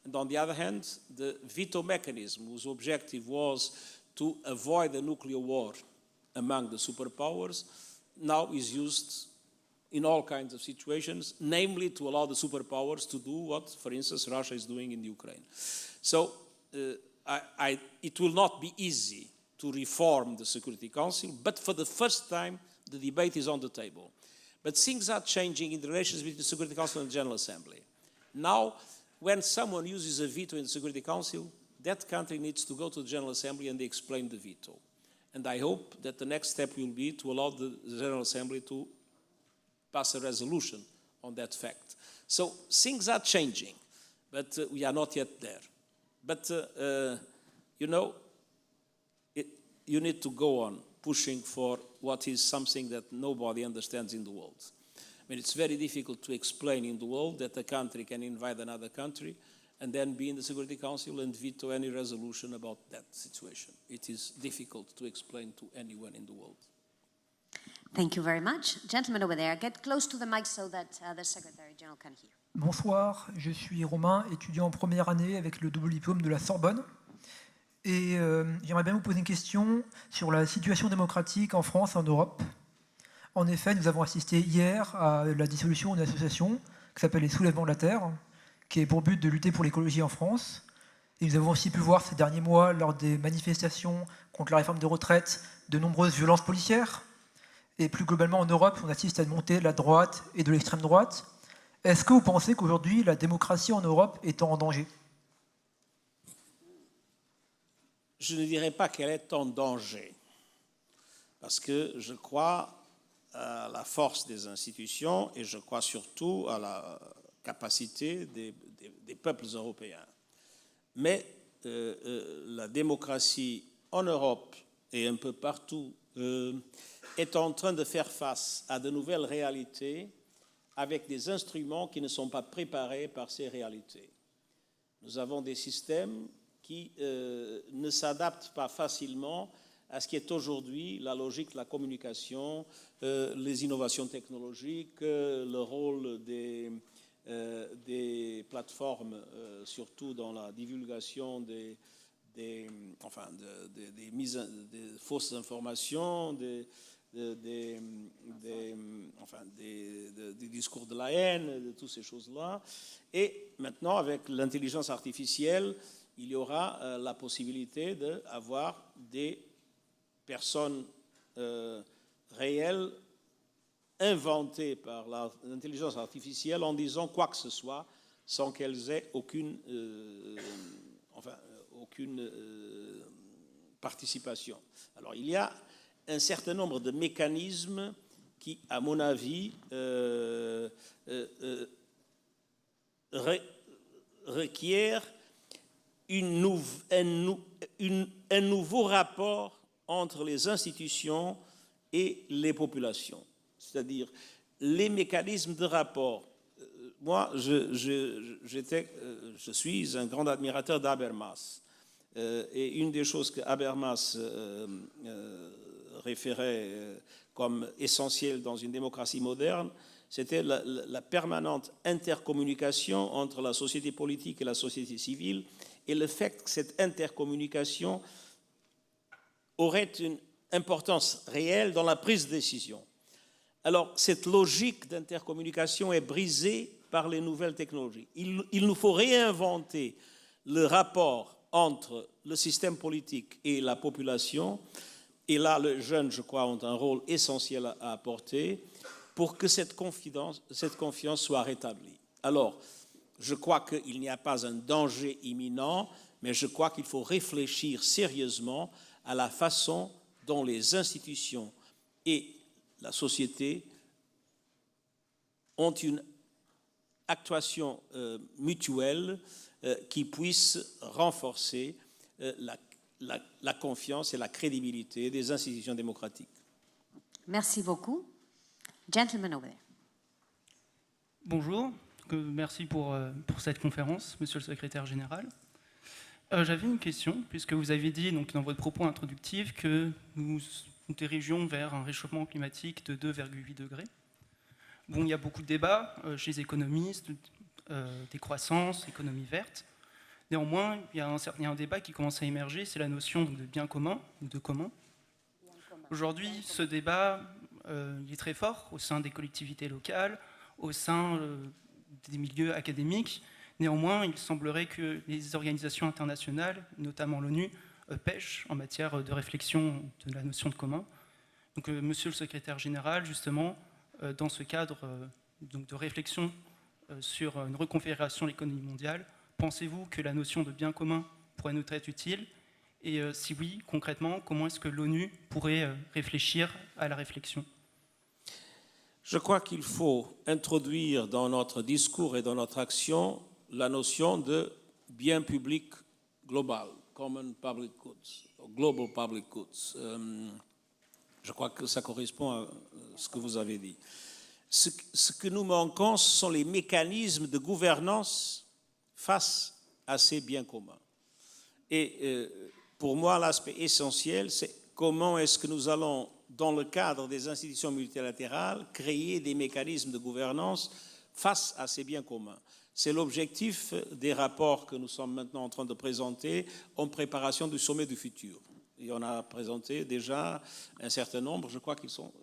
And on the other hand, the veto mechanism, whose objective was to avoid a nuclear war among the superpowers, now is used in all kinds of situations, namely to allow the superpowers to do what, for instance, Russia is doing in Ukraine. So it will not be easy to reform the Security Council, but for the first time, the debate is on the table. But things are changing in the relations between the Security Council and the General Assembly. Now, when someone uses a veto in the Security Council, that country needs to go to the General Assembly and they explain the veto. And I hope that the next step will be to allow the General Assembly to pass a resolution on that fact. So things are changing, but we are not yet there. But, you know, you need to go on pushing for what is something that nobody understands in the world. I mean, it's very difficult to explain in the world that a country can invade another country and then be in the Security Council and veto any resolution about that situation. It is difficult to explain to anyone in the world. Thank you very much. Gentlemen over there, get close to the mic so that the Secretary General can hear. Bonsoir, je suis Romain, étudiant en première année avec le double diplôme de la Sorbonne. Et j'aimerais bien vous poser une question sur la situation démocratique en France et en Europe. En effet, nous avons assisté hier à la dissolution d'une association qui s'appelle les Soulèvements de la Terre, qui est pour but de lutter pour l'écologie en France. Et nous avons aussi pu voir ces derniers mois, lors des manifestations contre la réforme des retraites, de nombreuses violences policières. Et plus globalement, en Europe, on assiste à une montée de la droite et de l'extrême droite. Est-ce que vous pensez qu'aujourd'hui, la démocratie en Europe est en danger ? Je ne dirais pas qu'elle est en danger, parce que je crois à la force des institutions et je crois surtout à la capacité des peuples européens. Mais la démocratie en Europe et un peu partout est en train de faire face à de nouvelles réalités avec des instruments qui ne sont pas préparés par ces réalités. Nous avons des systèmes qui ne s'adaptent pas facilement à ce qui est aujourd'hui la logique de la communication, les innovations technologiques, le rôle des plateformes, surtout dans la divulgation des fausses informations, des discours de la haine, de toutes ces choses-là. Et maintenant, avec l'intelligence artificielle, il y aura la possibilité d'avoir des personnes réelles inventées par l'intelligence artificielle en disant quoi que ce soit sans qu'elles aient aucune participation. Alors, il y a un certain nombre de mécanismes qui, à mon avis, requièrent un nouveau rapport entre les institutions et les populations. C'est-à-dire les mécanismes de rapport. Moi, je suis un grand admirateur d'Habermas. Et une des choses que Habermas référait comme essentielle dans une démocratie moderne, c'était la permanente intercommunication entre la société politique et la société civile, et le fait que cette intercommunication aurait une importance réelle dans la prise de décision. Alors, cette logique d'intercommunication est brisée par les nouvelles technologies. Il nous faut réinventer le rapport entre le système politique et la population, et là, les jeunes, je crois, ont un rôle essentiel à apporter pour que cette confiance soit rétablie. Alors, je crois qu'il n'y a pas un danger imminent, mais je crois qu'il faut réfléchir sérieusement à la façon dont les institutions et la société ont une actuation mutuelle qui puisse renforcer la confiance et la crédibilité des institutions démocratiques. Merci beaucoup. Gentleman over there. Bonjour, merci pour cette conférence, Monsieur le Secrétaire Général. J'avais une question, puisque vous avez dit donc, dans votre propos introductif que nous dirigeons vers un réchauffement climatique de 2,8 degrés. Bon, il y a beaucoup de débats chez les économistes, décroissance, économie verte. Néanmoins, il y a un débat qui commence à émerger, c'est la notion de bien commun ou de commun. Aujourd'hui, ce débat il est très fort au sein des collectivités locales, au sein des milieux académiques. Néanmoins, il semblerait que les organisations internationales, notamment l'ONU, pêchent en matière de réflexion de la notion de commun. Donc, Monsieur le Secrétaire Général, justement, dans ce cadre donc de réflexion sur une reconfiguration de l'économie mondiale, pensez-vous que la notion de bien commun pourrait nous être utile? Et si oui, concrètement, comment est-ce que l'ONU pourrait réfléchir à la réflexion? Je crois qu'il faut introduire dans notre discours et dans notre action la notion de bien public global, common public goods, global public goods. Je crois que ça correspond à ce que vous avez dit. Ce que nous manquons, ce sont les mécanismes de gouvernance face à ces biens communs. Et pour moi, l'aspect essentiel, c'est comment est-ce que nous allons, dans le cadre des institutions multilatérales, créer des mécanismes de gouvernance face à ces biens communs. C'est l'objectif des rapports que nous sommes maintenant en train de présenter en préparation du sommet du futur. Et on a présenté déjà un certain nombre, je crois qu'ils sont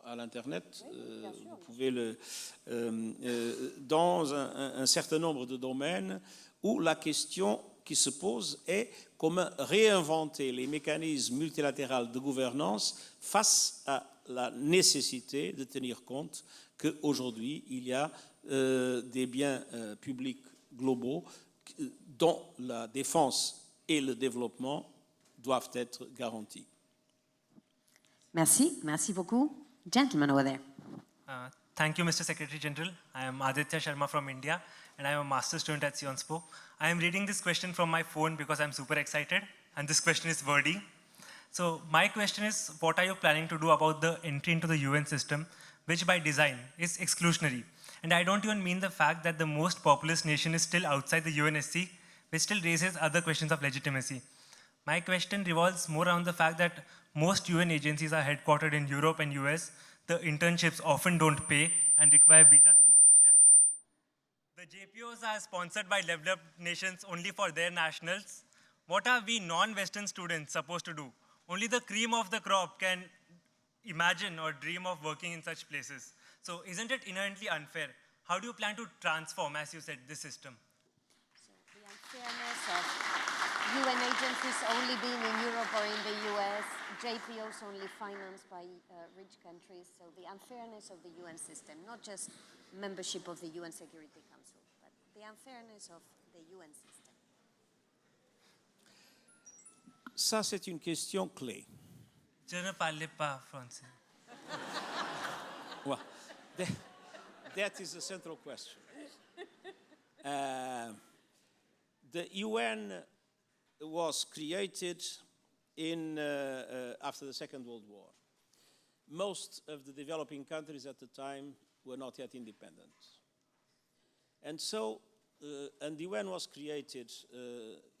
à l'Internet, vous pouvez dans un certain nombre de domaines où la question qui se pose est comment réinventer les mécanismes multilatéraux de gouvernance face à la nécessité de tenir compte qu'aujourd'hui, il y a des biens publics globaux dont la défense et le développement doivent être garantis. Merci, merci beaucoup. Gentleman over there. Thank you, Mr. Secretary General. I am Aditya Sharma from India, and I am a master's student at Sionspo. I am reading this question from my phone because I'm super excited, and this question is wordy. So my question is, what are you planning to do about the entry into the UN system, which by design is exclusionary? And I don't even mean the fact that the most populous nation is still outside the UNSC, which still raises other questions of legitimacy. My question revolves more around the fact that most UN agencies are headquartered in Europe and US. The internships often don't pay and require visa sponsorship. The JPOs are sponsored by developed nations only for their nationals. What are we non-Western students supposed to do? Only the cream of the crop can imagine or dream of working in such places. So isn't it inherently unfair? How do you plan to transform, as you said, this system? So the unfairness of UN agencies only being in Europe or in the US, JPOs only financed by rich countries, so the unfairness of the UN system, not just membership of the UN Security Council, but the unfairness of the UN system. Ça, c'est une question clé. Je ne parle pas français. Well, that is a central question. The UN was created after the Second World War. Most of the developing countries at the time were not yet independent. And so, and the UN was created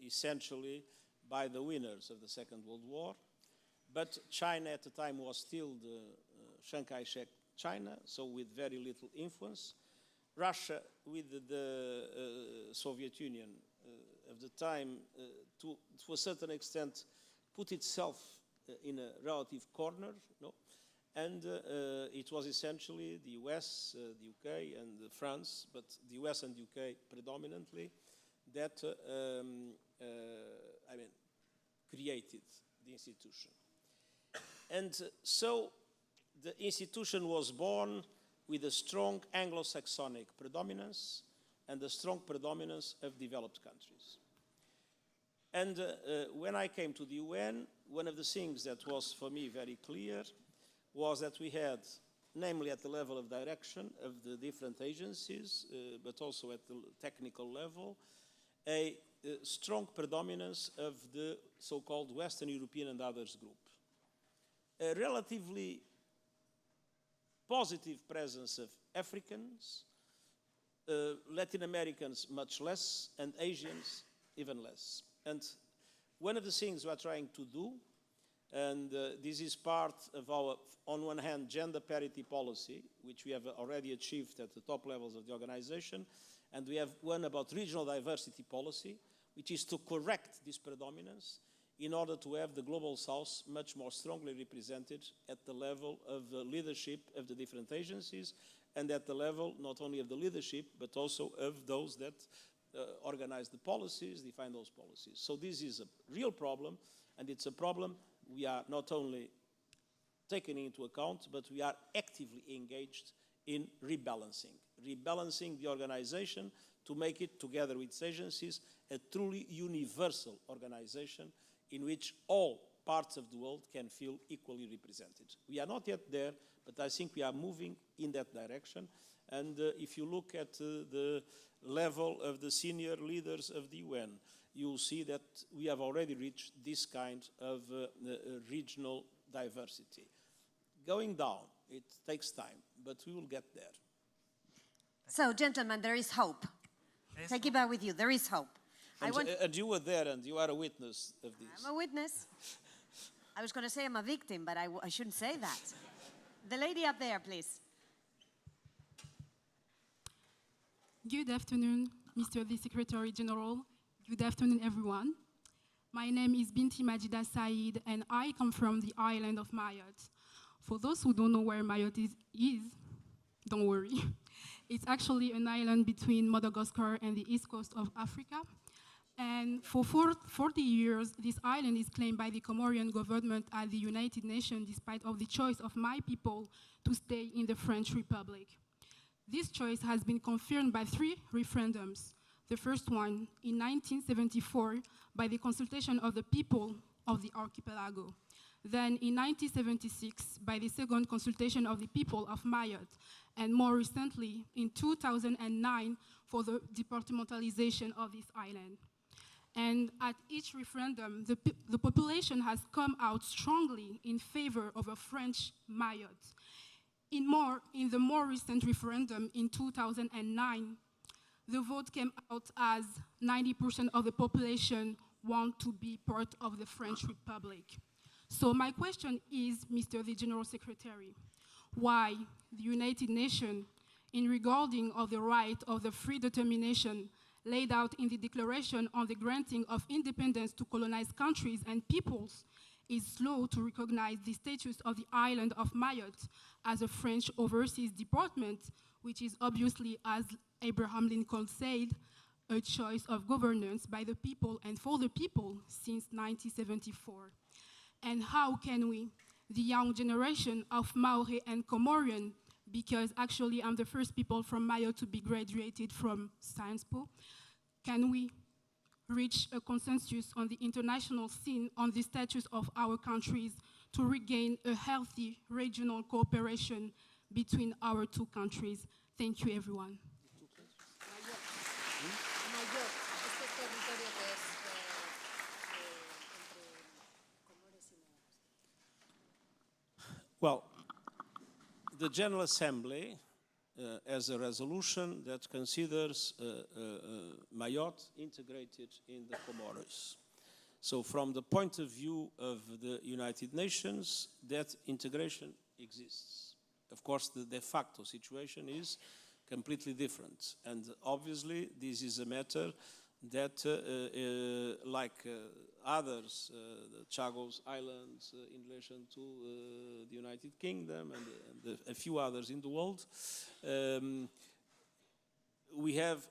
essentially by the winners of the Second World War, but China at the time was still the Chiang Kai-shek China, so with very little influence. Russia, with the Soviet Union of the time, to a certain extent, put itself in a relative corner, no? And it was essentially the US, the UK, and France, but the US and UK predominantly, that created the institution. And so the institution was born with a strong Anglo-Saxonic predominance and a strong predominance of developed countries. And when I came to the UN, one of the things that was for me very clear was that we had, namely at the level of direction of the different agencies, but also at the technical level, a strong predominance of the so-called Western European and others group. A relatively positive presence of Africans, Latin Americans much less, and Asians even less. And one of the things we are trying to do, and this is part of our, on one hand, gender parity policy, which we have already achieved at the top levels of the organization, and we have one about regional diversity policy, which is to correct this predominance in order to have the Global South much more strongly represented at the level of the leadership of the different agencies, and at the level not only of the leadership, but also of those that organize the policies, define those policies. So this is a real problem, and it's a problem we are not only taking into account, but we are actively engaged in rebalancing the organization to make it, together with its agencies, a truly universal organization in which all parts of the world can feel equally represented. We are not yet there, but I think we are moving in that direction. And if you look at the level of the senior leaders of the UN, you'll see that we have already reached this kind of regional diversity. Going down, it takes time, but we will get there. So, gentlemen, there is hope. Take it back with you. There is hope. And you were there, and you are a witness of this. I'm a witness. I was going to say I'm a victim, but I shouldn't say that. The lady up there, please. Good afternoon, Mr. the Secretary General. Good afternoon, everyone. My name is Binti Majida Said, and I come from the island of Mayotte. For those who don't know where Mayotte is, don't worry. It's actually an island between Madagascar and the east coast of Africa. And for 40 years, this island is claimed by the Comorian government at the United Nations, despite of the choice of my people to stay in the French Republic. This choice has been confirmed by 3 referendums. The first one in 1974 by the consultation of the people of the archipelago. Then in 1976 by the second consultation of the people of Mayotte, and more recently in 2009 for the departmentalization of this island. And at each referendum, the population has come out strongly in favor of a French Mayotte. In the more recent referendum in 2009, the vote came out as 90% of the population want to be part of the French Republic. So my question is, Mr. the General Secretary, why the United Nations, in regarding of the right of the free determination laid out in the Declaration on the Granting of Independence to Colonized Countries and Peoples, is slow to recognize the status of the island of Mayotte as a French overseas department, which is obviously, as Abraham Lincoln said, a choice of governance by the people and for the people since 1974. And how can we, the young generation of Maori and Comorian, because actually I'm the first people from Mayotte to be graduated from Sciences Po, can we reach a consensus on the international scene on the status of our countries to regain a healthy regional cooperation between our two countries? Thank you, everyone. Well, the General Assembly has a resolution that considers Mayotte integrated in the Comoros. So from the point of view of the United Nations, that integration exists. Of course, the de facto situation is completely different. And obviously, this is a matter that, like others, the Chagos Islands in relation to the United Kingdom and a few others in the world, we have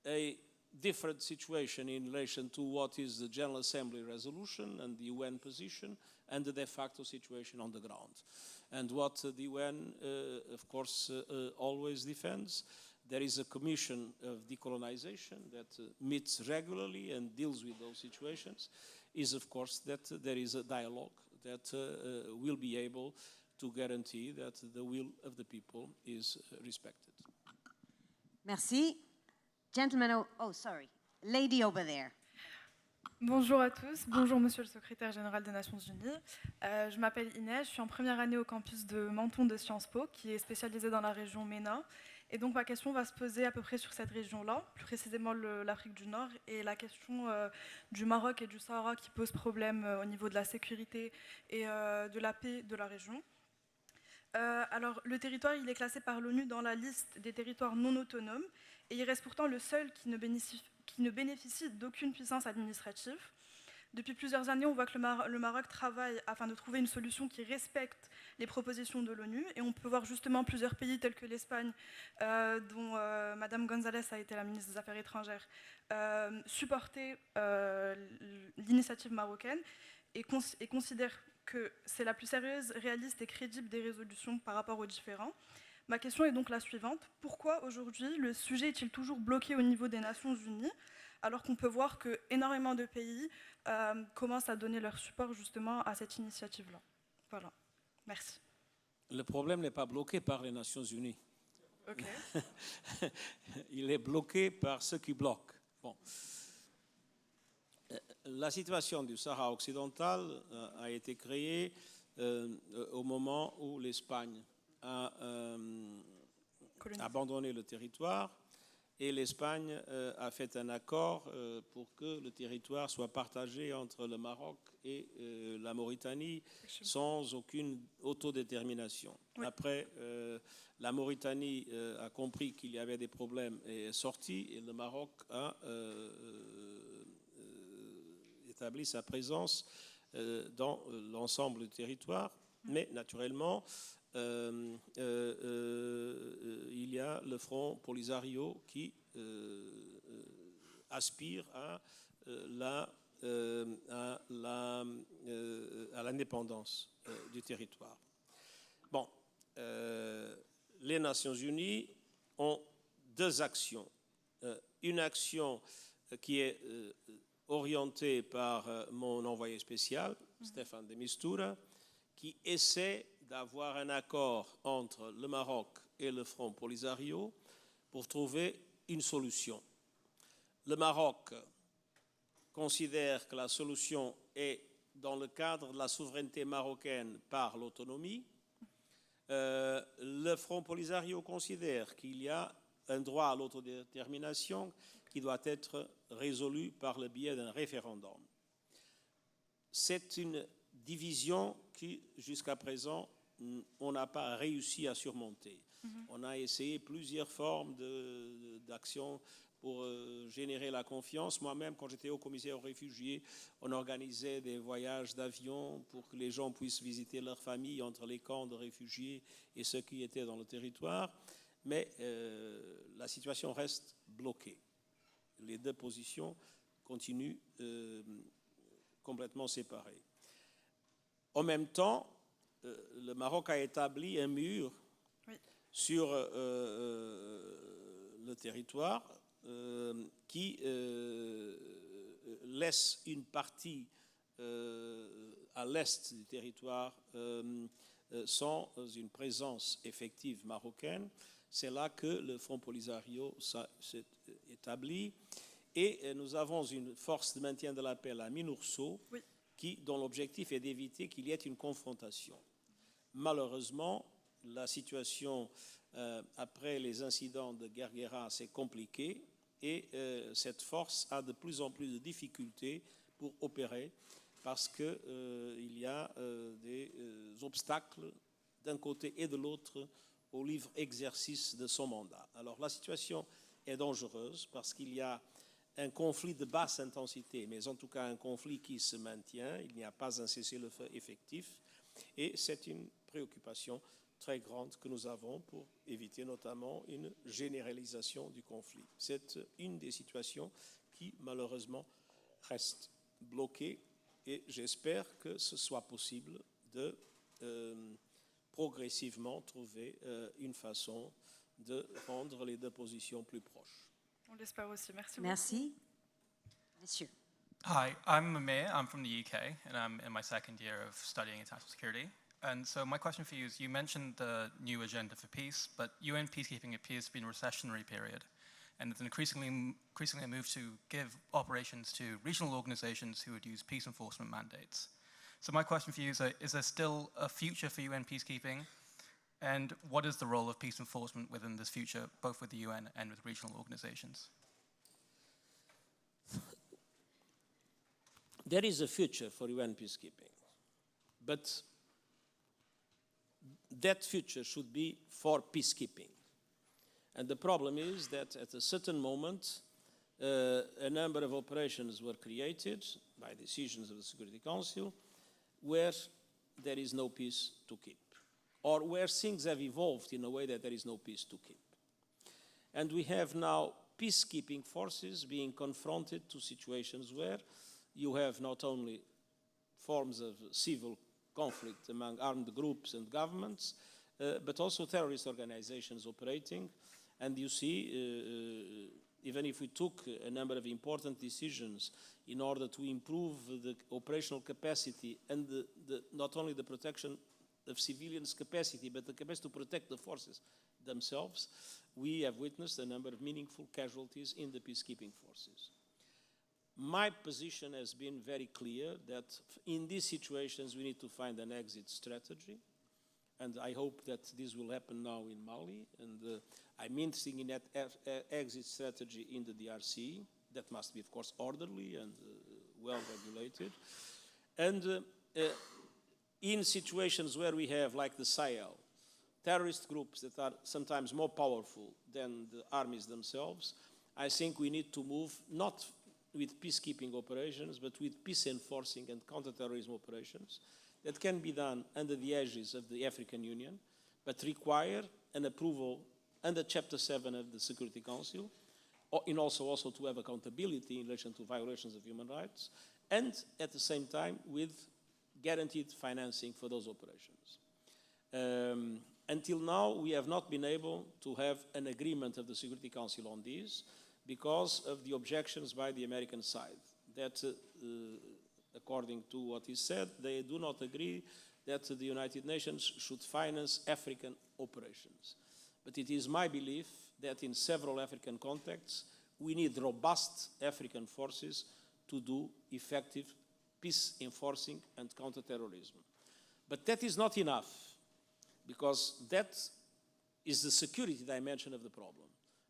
a different situation in relation to what is the General Assembly resolution and the UN position and the de facto situation on the ground. And what the UN, of course, always defends, there is a commission of decolonization that meets regularly and deals with those situations, is of course that there is a dialogue that will be able to guarantee that the will of the people is respected. Merci. Gentleman, oh, sorry. Lady over there. Bonjour à tous, bonjour Monsieur le Secrétaire Général des Nations Unies. Je m'appelle Inès, je suis en première année au campus de Menton de Sciences Po, qui est spécialisé dans la région MENA. Et donc ma question va se poser à peu près sur cette région-là, plus précisément l'Afrique du Nord, et la question du Maroc et du Sahara qui pose problème au niveau de la sécurité et de la paix de la région. Alors le territoire il est classé par l'ONU dans la liste des territoires non autonomes, et il reste pourtant le seul qui ne bénéficie d'aucune puissance administrative. Depuis plusieurs années, on voit que le Maroc travaille afin de trouver une solution qui respecte les propositions de l'ONU, et on peut voir justement plusieurs pays tels que l'Espagne, dont Madame González a été la ministre des Affaires étrangères, supporter l'initiative marocaine et considère que c'est la plus sérieuse, réaliste et crédible des résolutions par rapport aux différends. Ma question est donc la suivante. Pourquoi aujourd'hui le sujet est-il toujours bloqué au niveau des Nations Unies, alors qu'on peut voir qu'énormément de pays commencent à donner leur support justement à cette initiative-là? Voilà. Merci. Le problème n'est pas bloqué par les Nations Unies. Okay. Il est bloqué par ceux qui bloquent. Bon. La situation du Sahara occidental a été créée au moment où l'Espagne a abandonné le territoire, et l'Espagne a fait un accord pour que le territoire soit partagé entre le Maroc et la Mauritanie sans aucune autodétermination. Oui. Après, la Mauritanie a compris qu'il y avait des problèmes et est sortie, et le Maroc a établi sa présence dans l'ensemble du territoire. Mais naturellement, il y a le Front Polisario qui aspire à l'indépendance du territoire. Bon, les Nations Unies ont deux actions. Une action qui est orientée par mon envoyé spécial, Stéphane de Mistura, qui essaie d'avoir un accord entre le Maroc et le Front Polisario pour trouver une solution. Le Maroc considère que la solution est dans le cadre de la souveraineté marocaine par l'autonomie. Le Front Polisario considère qu'il y a un droit à l'autodétermination qui doit être résolu par le biais d'un référendum. C'est une division qui, jusqu'à présent, on n'a pas réussi à surmonter. On a essayé plusieurs formes d'action pour générer la confiance. Moi-même, quand j'étais haut commissaire aux réfugiés, on organisait des voyages d'avion pour que les gens puissent visiter leurs familles entre les camps de réfugiés et ceux qui étaient dans le territoire. Mais la situation reste bloquée. Les deux positions continuent complètement séparées. En même temps, le Maroc a établi un mur sur le territoire qui laisse une partie à l'est du territoire sans une présence effective marocaine. C'est là que le Front Polisario s'est établi. Et nous avons une force de maintien de la paix, la MINURSO, dont l'objectif est d'éviter qu'il y ait une confrontation. Malheureusement, la situation après les incidents de Guerguera s'est compliquée et cette force a de plus en plus de difficultés pour opérer parce qu'il y a des obstacles d'un côté et de l'autre au libre exercice de son mandat. Alors la situation est dangereuse parce qu'il y a un conflit de basse intensité, mais en tout cas un conflit qui se maintient. Il n'y a pas un cessez-le-feu effectif et c'est une préoccupation très grande que nous avons pour éviter notamment une généralisation du conflit. C'est une des situations qui malheureusement reste bloquée et j'espère que ce soit possible de progressivement trouver une façon de rendre les deux positions plus proches. On l'espère aussi. Merci. Merci. Monsieur. Hi, I'm Amir. I'm from the UK, and I'm in my second year of studying international security. And so my question for you is, you mentioned the new agenda for peace, but UN peacekeeping appears to be in a recessionary period, and it's increasingly a move to give operations to regional organizations who would use peace enforcement mandates. So my question for you is there still a future for UN peacekeeping? And what is the role of peace enforcement within this future, both with the UN and with regional organizations? There is a future for UN peacekeeping, but that future should be for peacekeeping. And the problem is that at a certain moment, a number of operations were created by decisions of the Security Council where there is no peace to keep, or where things have evolved in a way that there is no peace to keep. And we have now peacekeeping forces being confronted to situations where you have not only forms of civil conflict among armed groups and governments, but also terrorist organizations operating. And you see, even if we took a number of important decisions in order to improve the operational capacity and not only the protection of civilians' capacity, but the capacity to protect the forces themselves, we have witnessed a number of meaningful casualties in the peacekeeping forces. My position has been very clear that in these situations we need to find an exit strategy, and I hope that this will happen now in Mali, and I'm interested in that exit strategy in the DRC. That must be, of course, orderly and well regulated. And in situations where we have, like the Sahel, terrorist groups that are sometimes more powerful than the armies themselves, I think we need to move not with peacekeeping operations, but with peace enforcing and counterterrorism operations that can be done under the aegis of the African Union, but require an approval under Chapter 7 of the Security Council, and also to have accountability in relation to violations of human rights, and at the same time with guaranteed financing for those operations. Until now, we have not been able to have an agreement of the Security Council on this because of the objections by the American side that, according to what is said, they do not agree that the United Nations should finance African operations. But it is my belief that in several African contexts, we need robust African forces to do effective peace enforcing and counterterrorism. But that is not enough, because that is the security dimension of the problem.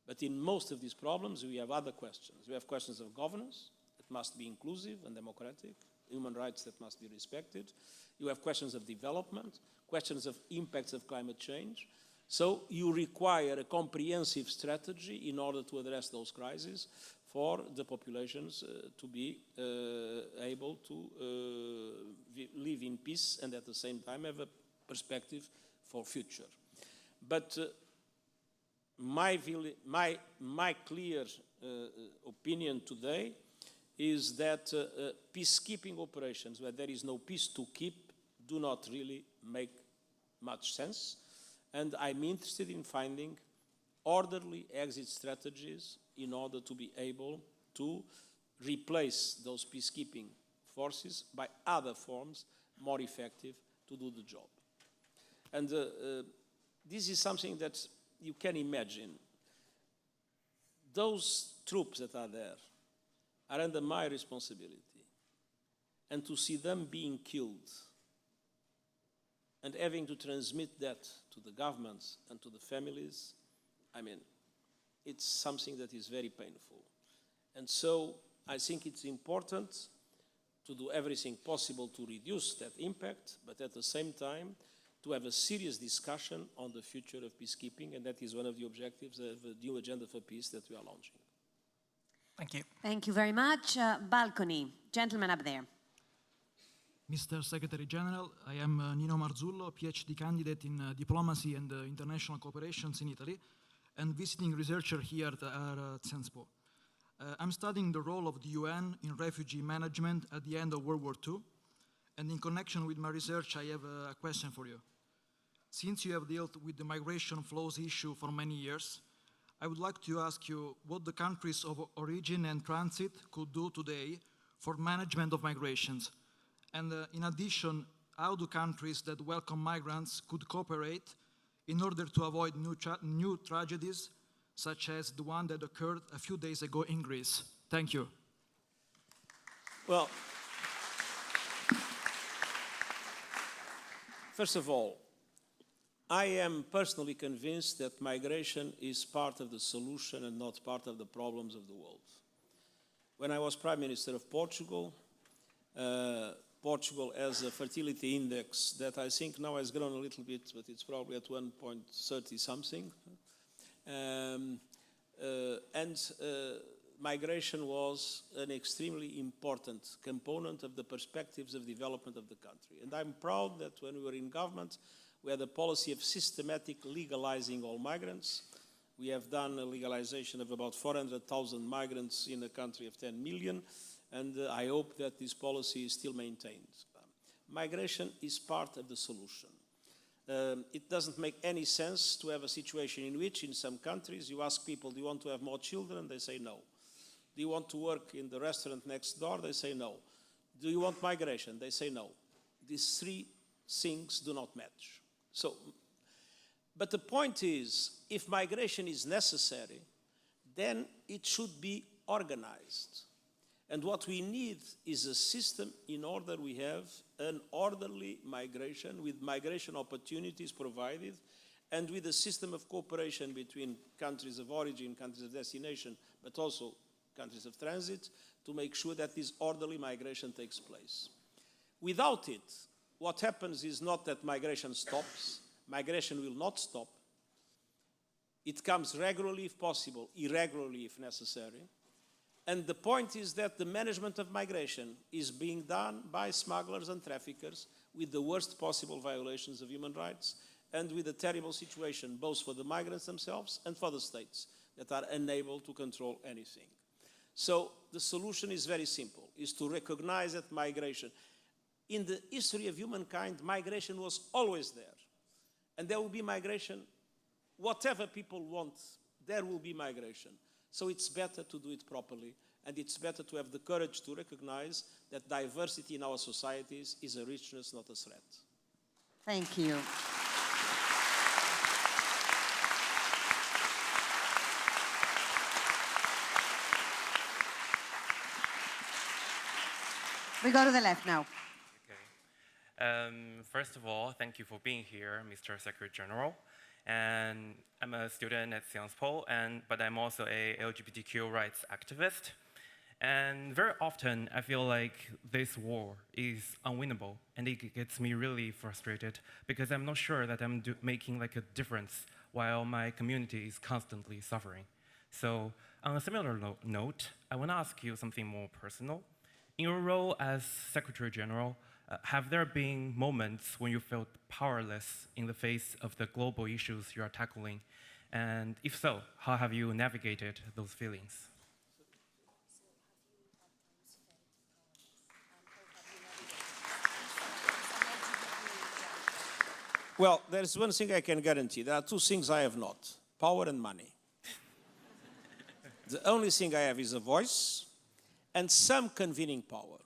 But in most of these problems, we have other questions. We have questions of governance that must be inclusive and democratic, human rights that must be respected. You have questions of development, questions of impacts of climate change. So you require a comprehensive strategy in order to address those crises for the populations to be able to live in peace and at the same time have a perspective for future. But my clear opinion today is that peacekeeping operations where there is no peace to keep do not really make much sense. And I'm interested in finding orderly exit strategies in order to be able to replace those peacekeeping forces by other forms more effective to do the job. And this is something that you can imagine. Those troops that are there are under my responsibility. And to see them being killed and having to transmit that to the governments and to the families, I mean, it's something that is very painful. And so I think it's important to do everything possible to reduce that impact, but at the same time, to have a serious discussion on the future of peacekeeping, and that is one of the objectives of the new agenda for peace that we are launching. Thank you. Thank you very much. Balcony, gentleman up there. Mr. Secretary General, I am Nino Marzullo, PhD candidate in Diplomacy and International Cooperations in Italy, and visiting researcher here at CIANSPO. I'm studying the role of the UN in refugee management at the end of World War II, and in connection with my research, I have a question for you. Since you have dealt with the migration flows issue for many years, I would like to ask you what the countries of origin and transit could do today for management of migrations. And in addition, how do countries that welcome migrants could cooperate in order to avoid new tragedies, such as the one that occurred a few days ago in Greece? Thank you. Well, first of all, I am personally convinced that migration is part of the solution and not part of the problems of the world. When I was Prime Minister of Portugal, Portugal has a fertility index that I think now has grown a little bit, but it's probably at 1.30 something. Migration was an extremely important component of the perspectives of development of the country. And I'm proud that when we were in government, we had a policy of systematic legalizing all migrants. We have done a legalization of about 400,000 migrants in a country of 10 million. And I hope that this policy is still maintained. Migration is part of the solution. It doesn't make any sense to have a situation in which, in some countries, you ask people, do you want to have more children? They say no. Do you want to work in the restaurant next door? They say no. Do you want migration? They say no. These three things do not match. So, but the point is, if migration is necessary, then it should be organized. And what we need is a system in order we have an orderly migration with migration opportunities provided and with a system of cooperation between countries of origin, countries of destination, but also countries of transit to make sure that this orderly migration takes place. Without it, what happens is not that migration stops. Migration will not stop. It comes regularly if possible, irregularly if necessary. And the point is that the management of migration is being done by smugglers and traffickers with the worst possible violations of human rights and with a terrible situation both for the migrants themselves and for the states that are unable to control anything. So the solution is very simple, is to recognize that migration, in the history of humankind, migration was always there. And there will be migration, whatever people want, there will be migration. So it's better to do it properly, and it's better to have the courage to recognize that diversity in our societies is a richness, not a threat. Thank you. We go to the left now. Okay. First of all, thank you for being here, Mr. Secretary General. And I'm a student at CIANSPO, but I'm also a LGBTQ rights activist. And very often, I feel like this war is unwinnable, and it gets me really frustrated because I'm not sure that I'm making like a difference while my community is constantly suffering. So on a similar note, I want to ask you something more personal. In your role as Secretary General, have there been moments when you felt powerless in the face of the global issues you are tackling? And if so, how have you navigated those feelings? Well, there's one thing I can guarantee. There are two things I have not: power and money. The only thing I have is a voice and some convening power.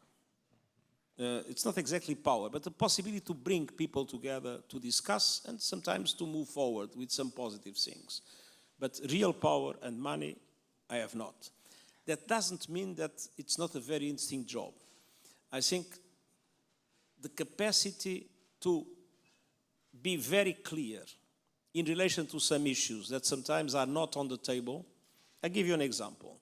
It's not exactly power, but the possibility to bring people together to discuss and sometimes to move forward with some positive things. But real power and money, I have not. That doesn't mean that it's not a very interesting job. I think the capacity to be very clear in relation to some issues that sometimes are not on the table. I'll give you an example.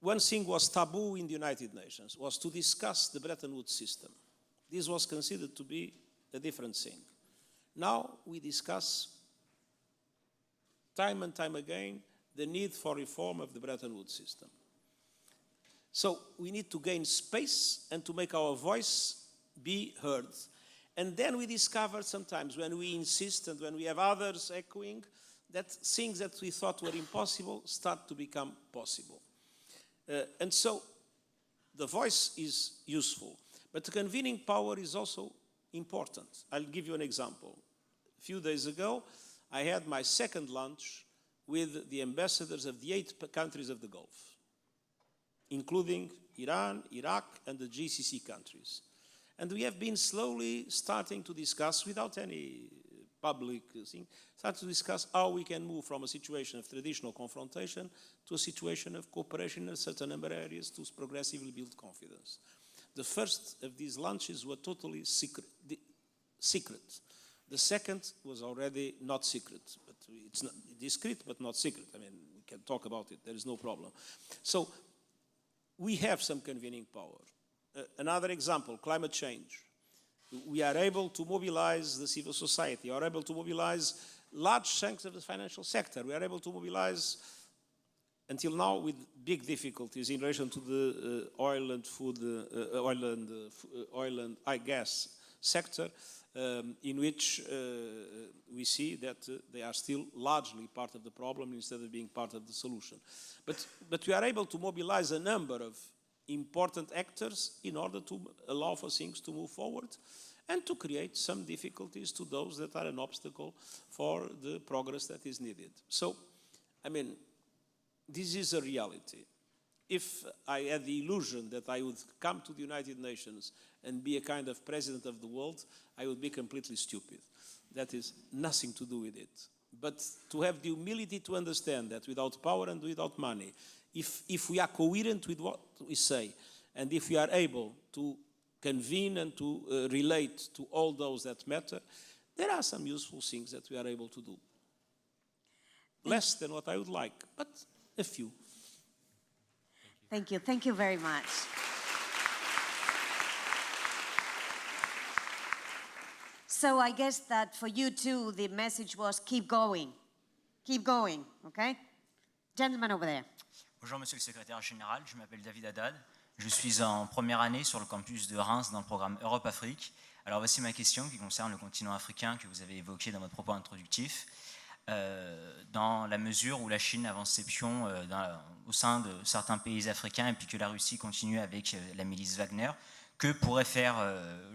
One thing was taboo in the United Nations, was to discuss the Bretton Woods system. This was considered to be a different thing. Now we discuss time and time again the need for reform of the Bretton Woods system. So we need to gain space and to make our voice be heard. And then we discover sometimes when we insist and when we have others echoing, that things that we thought were impossible start to become possible. And so the voice is useful, but the convening power is also important. I'll give you an example. A few days ago, I had my second lunch with the ambassadors of the 8 countries of the Gulf, including Iran, Iraq, and the GCC countries. And we have been slowly starting to discuss, without any public thing, start to discuss how we can move from a situation of traditional confrontation to a situation of cooperation in a certain number of areas to progressively build confidence. The first of these lunches were totally secret. The second was already not secret, but it's not discreet, but not secret. I mean, we can talk about it, there is no problem. So we have some convening power. Another example, climate change. We are able to mobilize the civil society, we are able to mobilize large chunks of the financial sector. We are able to mobilize, until now, with big difficulties in relation to the oil and gas sector, in which we see that they are still largely part of the problem instead of being part of the solution. But we are able to mobilize a number of important actors in order to allow for things to move forward and to create some difficulties to those that are an obstacle for the progress that is needed. So, I mean, this is a reality. If I had the illusion that I would come to the United Nations and be a kind of president of the world, I would be completely stupid. That is nothing to do with it. But to have the humility to understand that without power and without money, if we are coherent with what we say, and if we are able to convene and to relate to all those that matter, there are some useful things that we are able to do. Less than what I would like, but a few. Thank you. Thank you very much. So I guess that for you too, the message was keep going. Keep going, okay? Gentleman over there. Bonjour Monsieur le Secrétaire Général, je m'appelle David Haddad. Je suis en première année sur le campus de Reims dans le programme Europe-Afrique. Alors voici ma question qui concerne le continent africain que vous avez évoqué dans votre propos introductif. Dans la mesure où la Chine avance ses pions au sein de certains pays africains et puis que la Russie continue avec la milice Wagner, que pourrait faire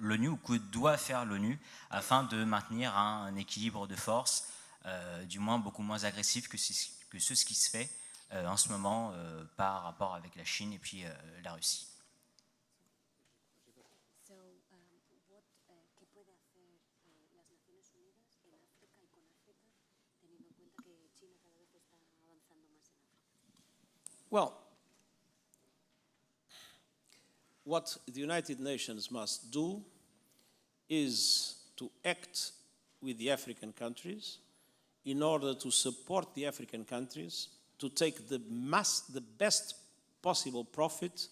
l'ONU ou que doit faire l'ONU afin de maintenir un équilibre de force, du moins beaucoup moins agressif que ce qui se fait en ce moment par rapport avec la Chine et puis la Russie. Well, what the United Nations must do is to act with the African countries in order to support the African countries to take the best possible profit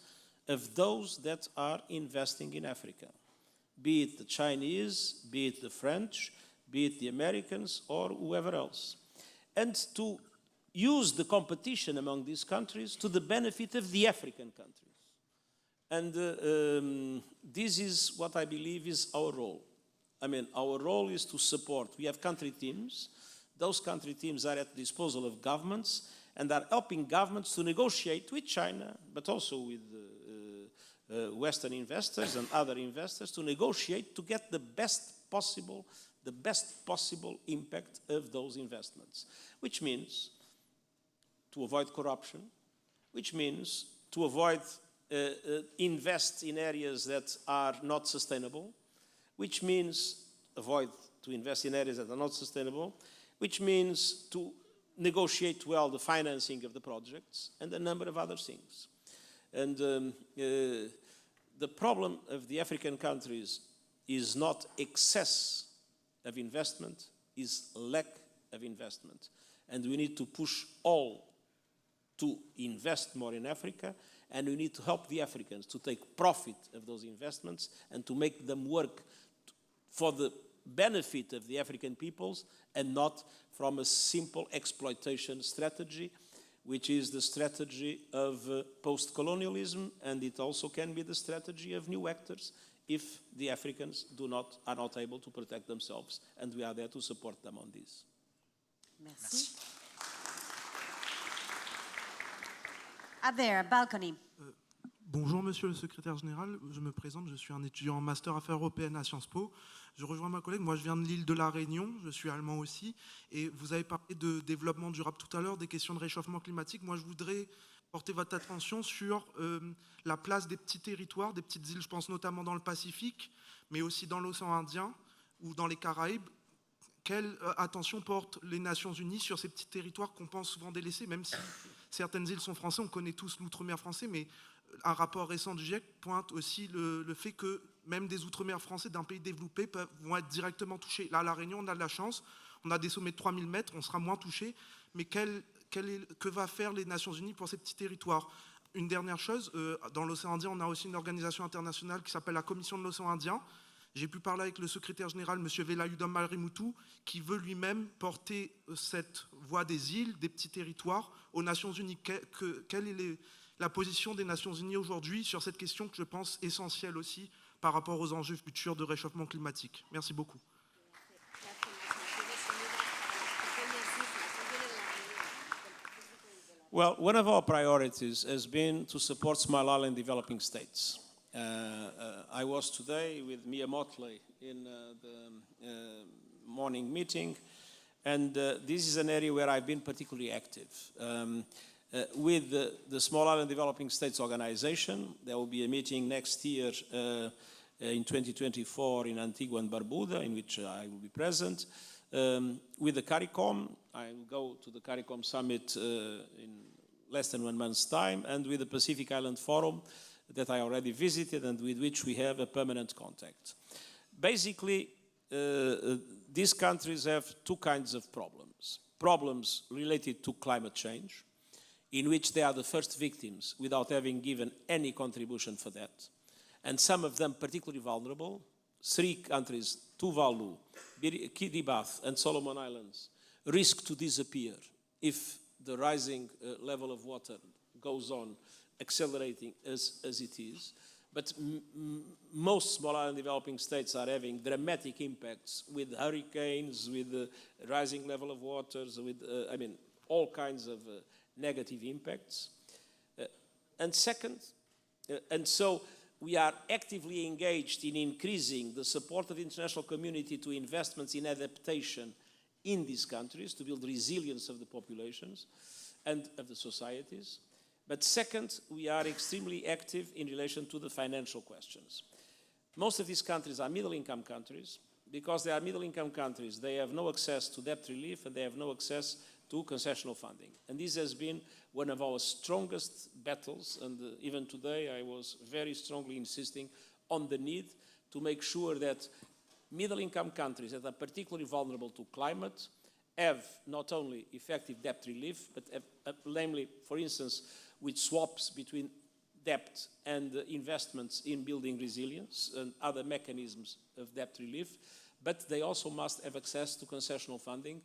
of those that are investing in Africa, be it the Chinese, be it the French, be it the Americans or whoever else, and to use the competition among these countries to the benefit of the African countries. And this is what I believe is our role. I mean, our role is to support. We have country teams. Those country teams are at the disposal of governments and are helping governments to negotiate with China, but also with Western investors and other investors to negotiate to get the best possible impact of those investments, which means to avoid corruption, which means to avoid invest in areas that are not sustainable, which means avoid to invest in areas that are not sustainable, which means to negotiate well the financing of the projects, and a number of other things. And the problem of the African countries is not excess of investment, is lack of investment. And we need to push all to invest more in Africa, and we need to help the Africans to take profit of those investments and to make them work for the benefit of the African peoples and not from a simple exploitation strategy, which is the strategy of post-colonialism, and it also can be the strategy of new actors if the Africans are not able to protect themselves, and we are there to support them on this. Merci. Up there, balcony. Bonjour Monsieur le Secrétaire Général, je me présente, je suis un étudiant en Master Affaires Européennes à Sciences Po. Je rejoins ma collègue, moi je viens de l'île de la Réunion, je suis allemand aussi, et vous avez parlé de développement durable tout à l'heure, des questions de réchauffement climatique. Moi je voudrais porter votre attention sur la place des petits territoires, des petites îles, je pense notamment dans le Pacifique, mais aussi dans l'océan Indien ou dans les Caraïbes. Quelle attention portent les Nations Unies sur ces petits territoires qu'on pense souvent délaissés, même si certaines îles sont françaises, on connaît tous l'outre-mer français, mais un rapport récent du GIEC pointe aussi le fait que même des outre-mer français d'un pays développé vont être directement touchés. Là, à La Réunion, on a de la chance, on a des sommets de 3000 mètres, on sera moins touchés, mais que va faire les Nations Unies pour ces petits territoires? Une dernière chose, dans l'océan Indien, on a aussi une organisation internationale qui s'appelle la Commission de l'océan Indien. J'ai pu parler avec le secrétaire général, M. Velayudam Malrimutu, qui veut lui-même porter cette voix des îles, des petits territoires, aux Nations Unies. Quelle est la position des Nations Unies aujourd'hui sur cette question que je pense essentielle aussi par rapport aux enjeux futurs de réchauffement climatique? Merci beaucoup. Well, one of our priorities has been to support small island developing states. I was today with Mia Motley in the morning meeting, and this is an area where I've been particularly active. With the Small Island Developing States Organization, there will be a meeting next year in 2024 in Antigua and Barbuda, in which I will be present. With the CARICOM, I will go to the CARICOM summit in less than 1 month's time, and with the Pacific Island Forum that I already visited and with which we have a permanent contact. Basically, these countries have two kinds of problems. Problems related to climate change, in which they are the first victims without having given any contribution for that. And some of them particularly vulnerable. 3 countries, Tuvalu, Kiribati and Solomon Islands, risk to disappear if the rising level of water goes on accelerating as it is. But most small island developing states are having dramatic impacts with hurricanes, with the rising level of waters, with, all kinds of negative impacts. And second, and so we are actively engaged in increasing the support of the international community to investments in adaptation in these countries to build resilience of the populations and of the societies. But second, we are extremely active in relation to the financial questions. Most of these countries are middle-income countries. Because they are middle-income countries, they have no access to debt relief and they have no access to concessional funding. And this has been one of our strongest battles, and even today I was very strongly insisting on the need to make sure that middle-income countries that are particularly vulnerable to climate have not only effective debt relief, but have, namely, for instance, with swaps between debt and investments in building resilience and other mechanisms of debt relief, but they also must have access to concessional funding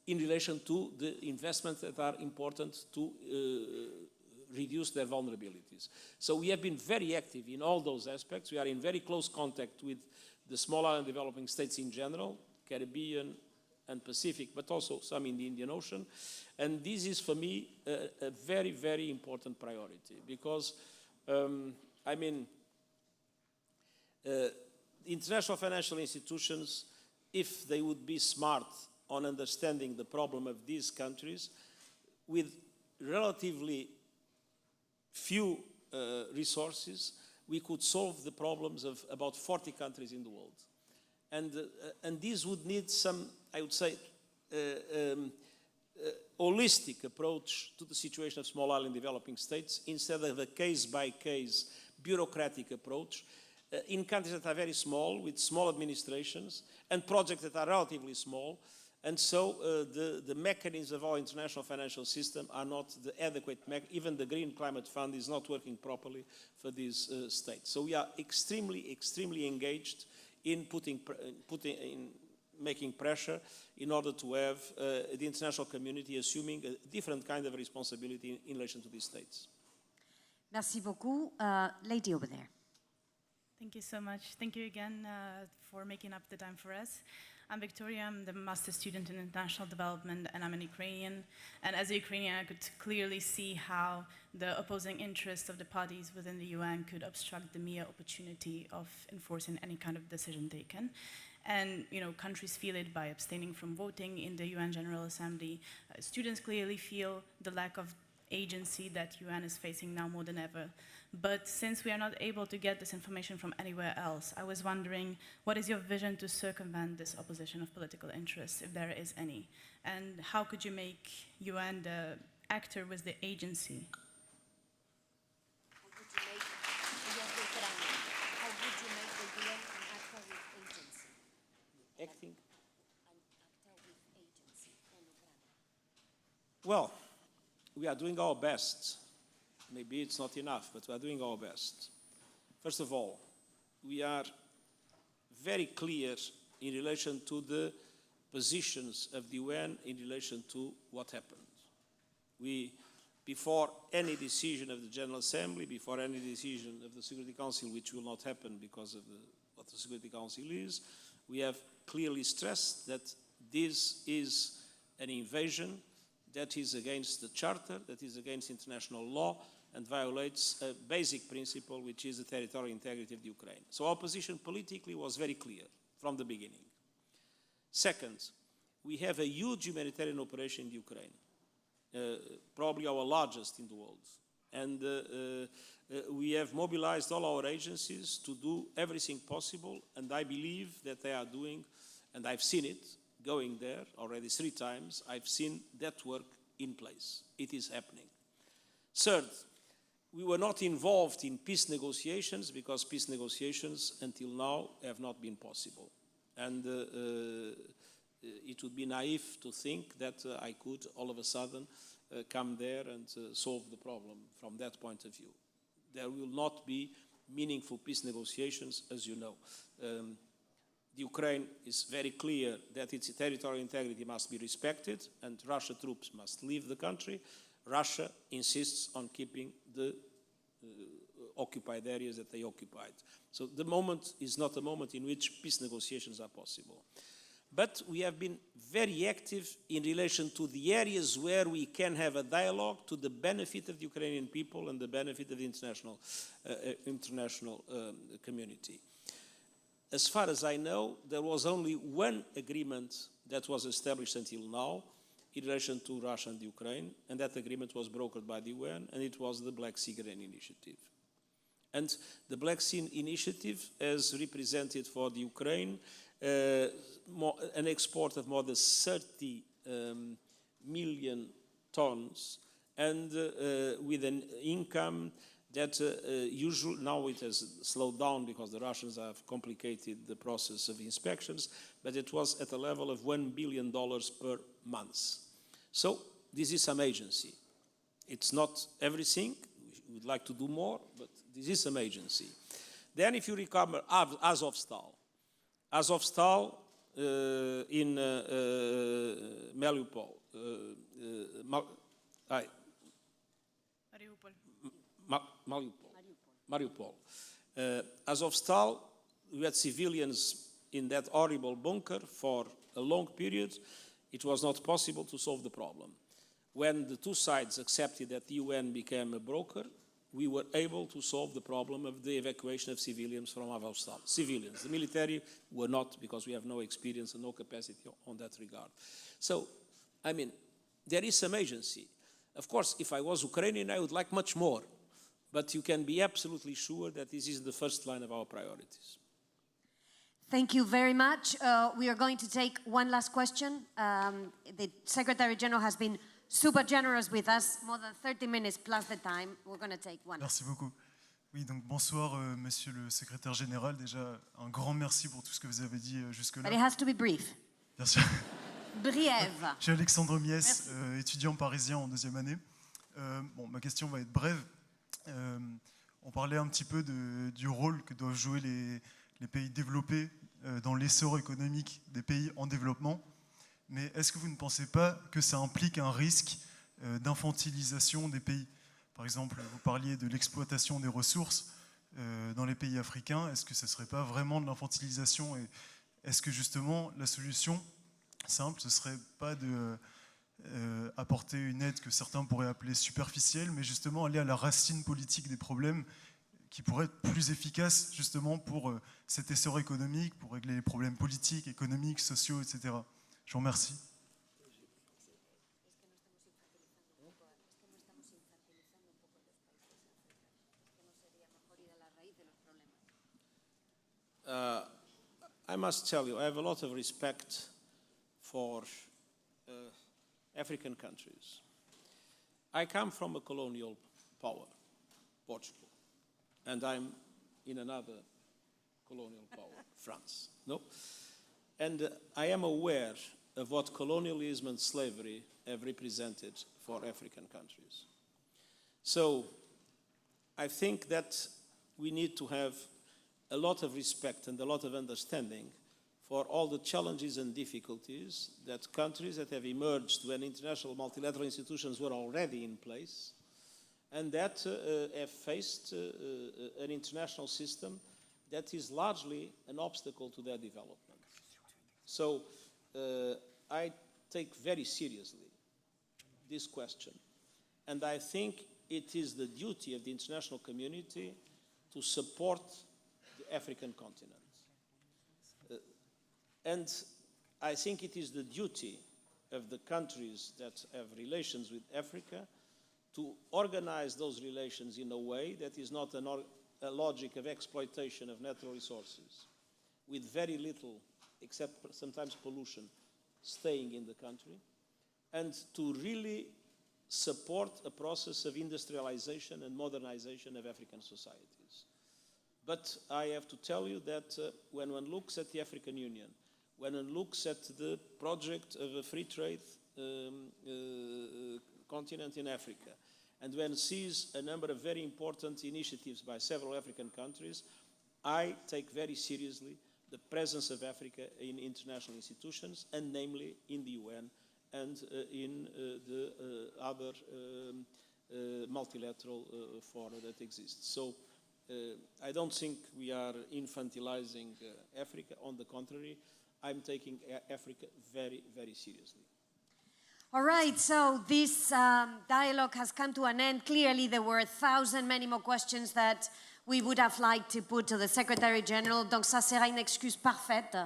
in relation to the investments that are important to reduce their vulnerabilities. So we have been very active in all those aspects. We are in very close contact with the small island developing states in general, Caribbean and Pacific, but also some in the Indian Ocean. And this is, for me, a very, very important priority because, international financial institutions, if they would be smart on understanding the problem of these countries, with relatively few resources, we could solve the problems of about 40 countries in the world. And this would need some, I would say, holistic approach to the situation of small island developing states instead of a case-by-case bureaucratic approach in countries that are very small, with small administrations, and projects that are relatively small. And so the mechanisms of our international financial system are not the adequate even the Green Climate Fund is not working properly for these states. So we are extremely, extremely engaged in making pressure in order to have the international community assuming a different kind of responsibility in relation to these states. Merci beaucoup. Lady over there. Thank you so much. Thank you again for making up the time for us. I'm Victoria, I'm the master's student in international development, and I'm an Ukrainian. And as a Ukrainian, I could clearly see how the opposing interests of the parties within the UN could obstruct the mere opportunity of enforcing any kind of decision taken. And countries feel it by abstaining from voting in the UN General Assembly. Students clearly feel the lack of agency that UN is facing now more than ever. But since we are not able to get this information from anywhere else, I was wondering, what is your vision to circumvent this opposition of political interests, if there is any? And how could you make UN the actor with the agency? How would you make the UN an actor with agency? Acting? An actor with agency. Well, we are doing our best. Maybe it's not enough, but we are doing our best. First of all, we are very clear in relation to the positions of the UN in relation to what happened. Before any decision of the General Assembly, before any decision of the Security Council, which will not happen because of what the Security Council is, we have clearly stressed that this is an invasion that is against the Charter, that is against international law, and violates a basic principle, which is the territorial integrity of the Ukraine. So our position politically was very clear from the beginning. Second, we have a huge humanitarian operation in Ukraine, probably our largest in the world. And we have mobilized all our agencies to do everything possible, and I believe that they are doing, and I've seen it, going there already 3 times, I've seen that work in place. It is happening. Third, we were not involved in peace negotiations because peace negotiations until now have not been possible. And it would be naive to think that I could all of a sudden come there and solve the problem from that point of view. There will not be meaningful peace negotiations, as you know. The Ukraine is very clear that its territorial integrity must be respected and Russian troops must leave the country. Russia insists on keeping the occupied areas that they occupied. So the moment is not a moment in which peace negotiations are possible. But we have been very active in relation to the areas where we can have a dialogue to the benefit of the Ukrainian people and the benefit of the international community. As far as I know, there was only one agreement that was established until now in relation to Russia and Ukraine, and that agreement was brokered by the UN, and it was the Black Sea Grain Initiative. And the Black Sea Initiative has represented for the Ukraine an export of more than 30 million tons, and with an income that usually, now it has slowed down because the Russians have complicated the process of inspections, but it was at a level of $1 billion per month. So this is some agency. It's not everything. We would like to do more, but this is some agency. Then if you recover Azovstal in Mariupol. Mariupol. Azovstal, we had civilians in that horrible bunker for a long period. It was not possible to solve the problem. When the two sides accepted that the UN became a broker, we were able to solve the problem of the evacuation of civilians from Azovstal. Civilians. The military were not, because we have no experience and no capacity on that regard. So, I mean, there is some agency. Of course, if I was Ukrainian, I would like much more. But you can be absolutely sure that this is the first line of our priorities. Thank you very much. We are going to take one last question. The Secretary General has been super generous with us, more than 30 minutes plus the time. We're going to take one. Merci beaucoup. Oui, donc bonsoir, Monsieur le Secrétaire Général. Déjà, un grand merci pour tout ce que vous avez dit jusque-là. But it has to be brief. Bien sûr. Brève. Je suis Alexandre Miès, étudiant parisien en 2e année. Bon, ma question va être brève. On parlait un petit peu du rôle que doivent jouer les pays développés dans l'essor économique des pays en développement. Mais est-ce que vous ne pensez pas que ça implique un risque d'infantilisation des pays? Par exemple, vous parliez de l'exploitation des ressources dans les pays africains. Est-ce que ce ne serait pas vraiment de l'infantilisation? Et est-ce que justement la solution simple, ce ne serait pas de apporter une aide que certains pourraient appeler superficielle, mais justement aller à la racine politique des problèmes qui pourrait être plus efficace justement pour cet essor économique, pour régler les problèmes politiques, économiques, sociaux, etc. Je vous remercie. I must tell you, I have a lot of respect for African countries. I come from a colonial power, Portugal, and I'm in another colonial power, France. No? And I am aware of what colonialism and slavery have represented for African countries. So I think that we need to have a lot of respect and a lot of understanding for all the challenges and difficulties that countries that have emerged when international multilateral institutions were already in place and that have faced an international system that is largely an obstacle to their development. So I take very seriously this question, and I think it is the duty of the international community to support the African continent. And I think it is the duty of the countries that have relations with Africa to organize those relations in a way that is not a logic of exploitation of natural resources, with very little, except sometimes pollution, staying in the country, and to really support a process of industrialization and modernization of African societies. But I have to tell you that when one looks at the African Union, when one looks at the project of a free trade continent in Africa, and when sees a number of very important initiatives by several African countries, I take very seriously the presence of Africa in international institutions, and namely in the UN and in the other multilateral fora that exist. So I don't think we are infantilizing Africa. On the contrary, I'm taking Africa very, very seriously. All right, so this dialogue has come to an end. Clearly, there were 1,000 many more questions that we would have liked to put to the Secretary General. Donc, ça sera une excuse parfaite,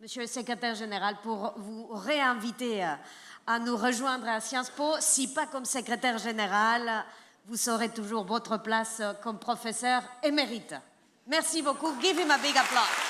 Monsieur le Secrétaire Général, pour vous réinviter à nous rejoindre à Sciences Po. Si pas comme Secrétaire Général, vous aurez toujours votre place comme professeur émérite. Merci beaucoup. Give him a big applause.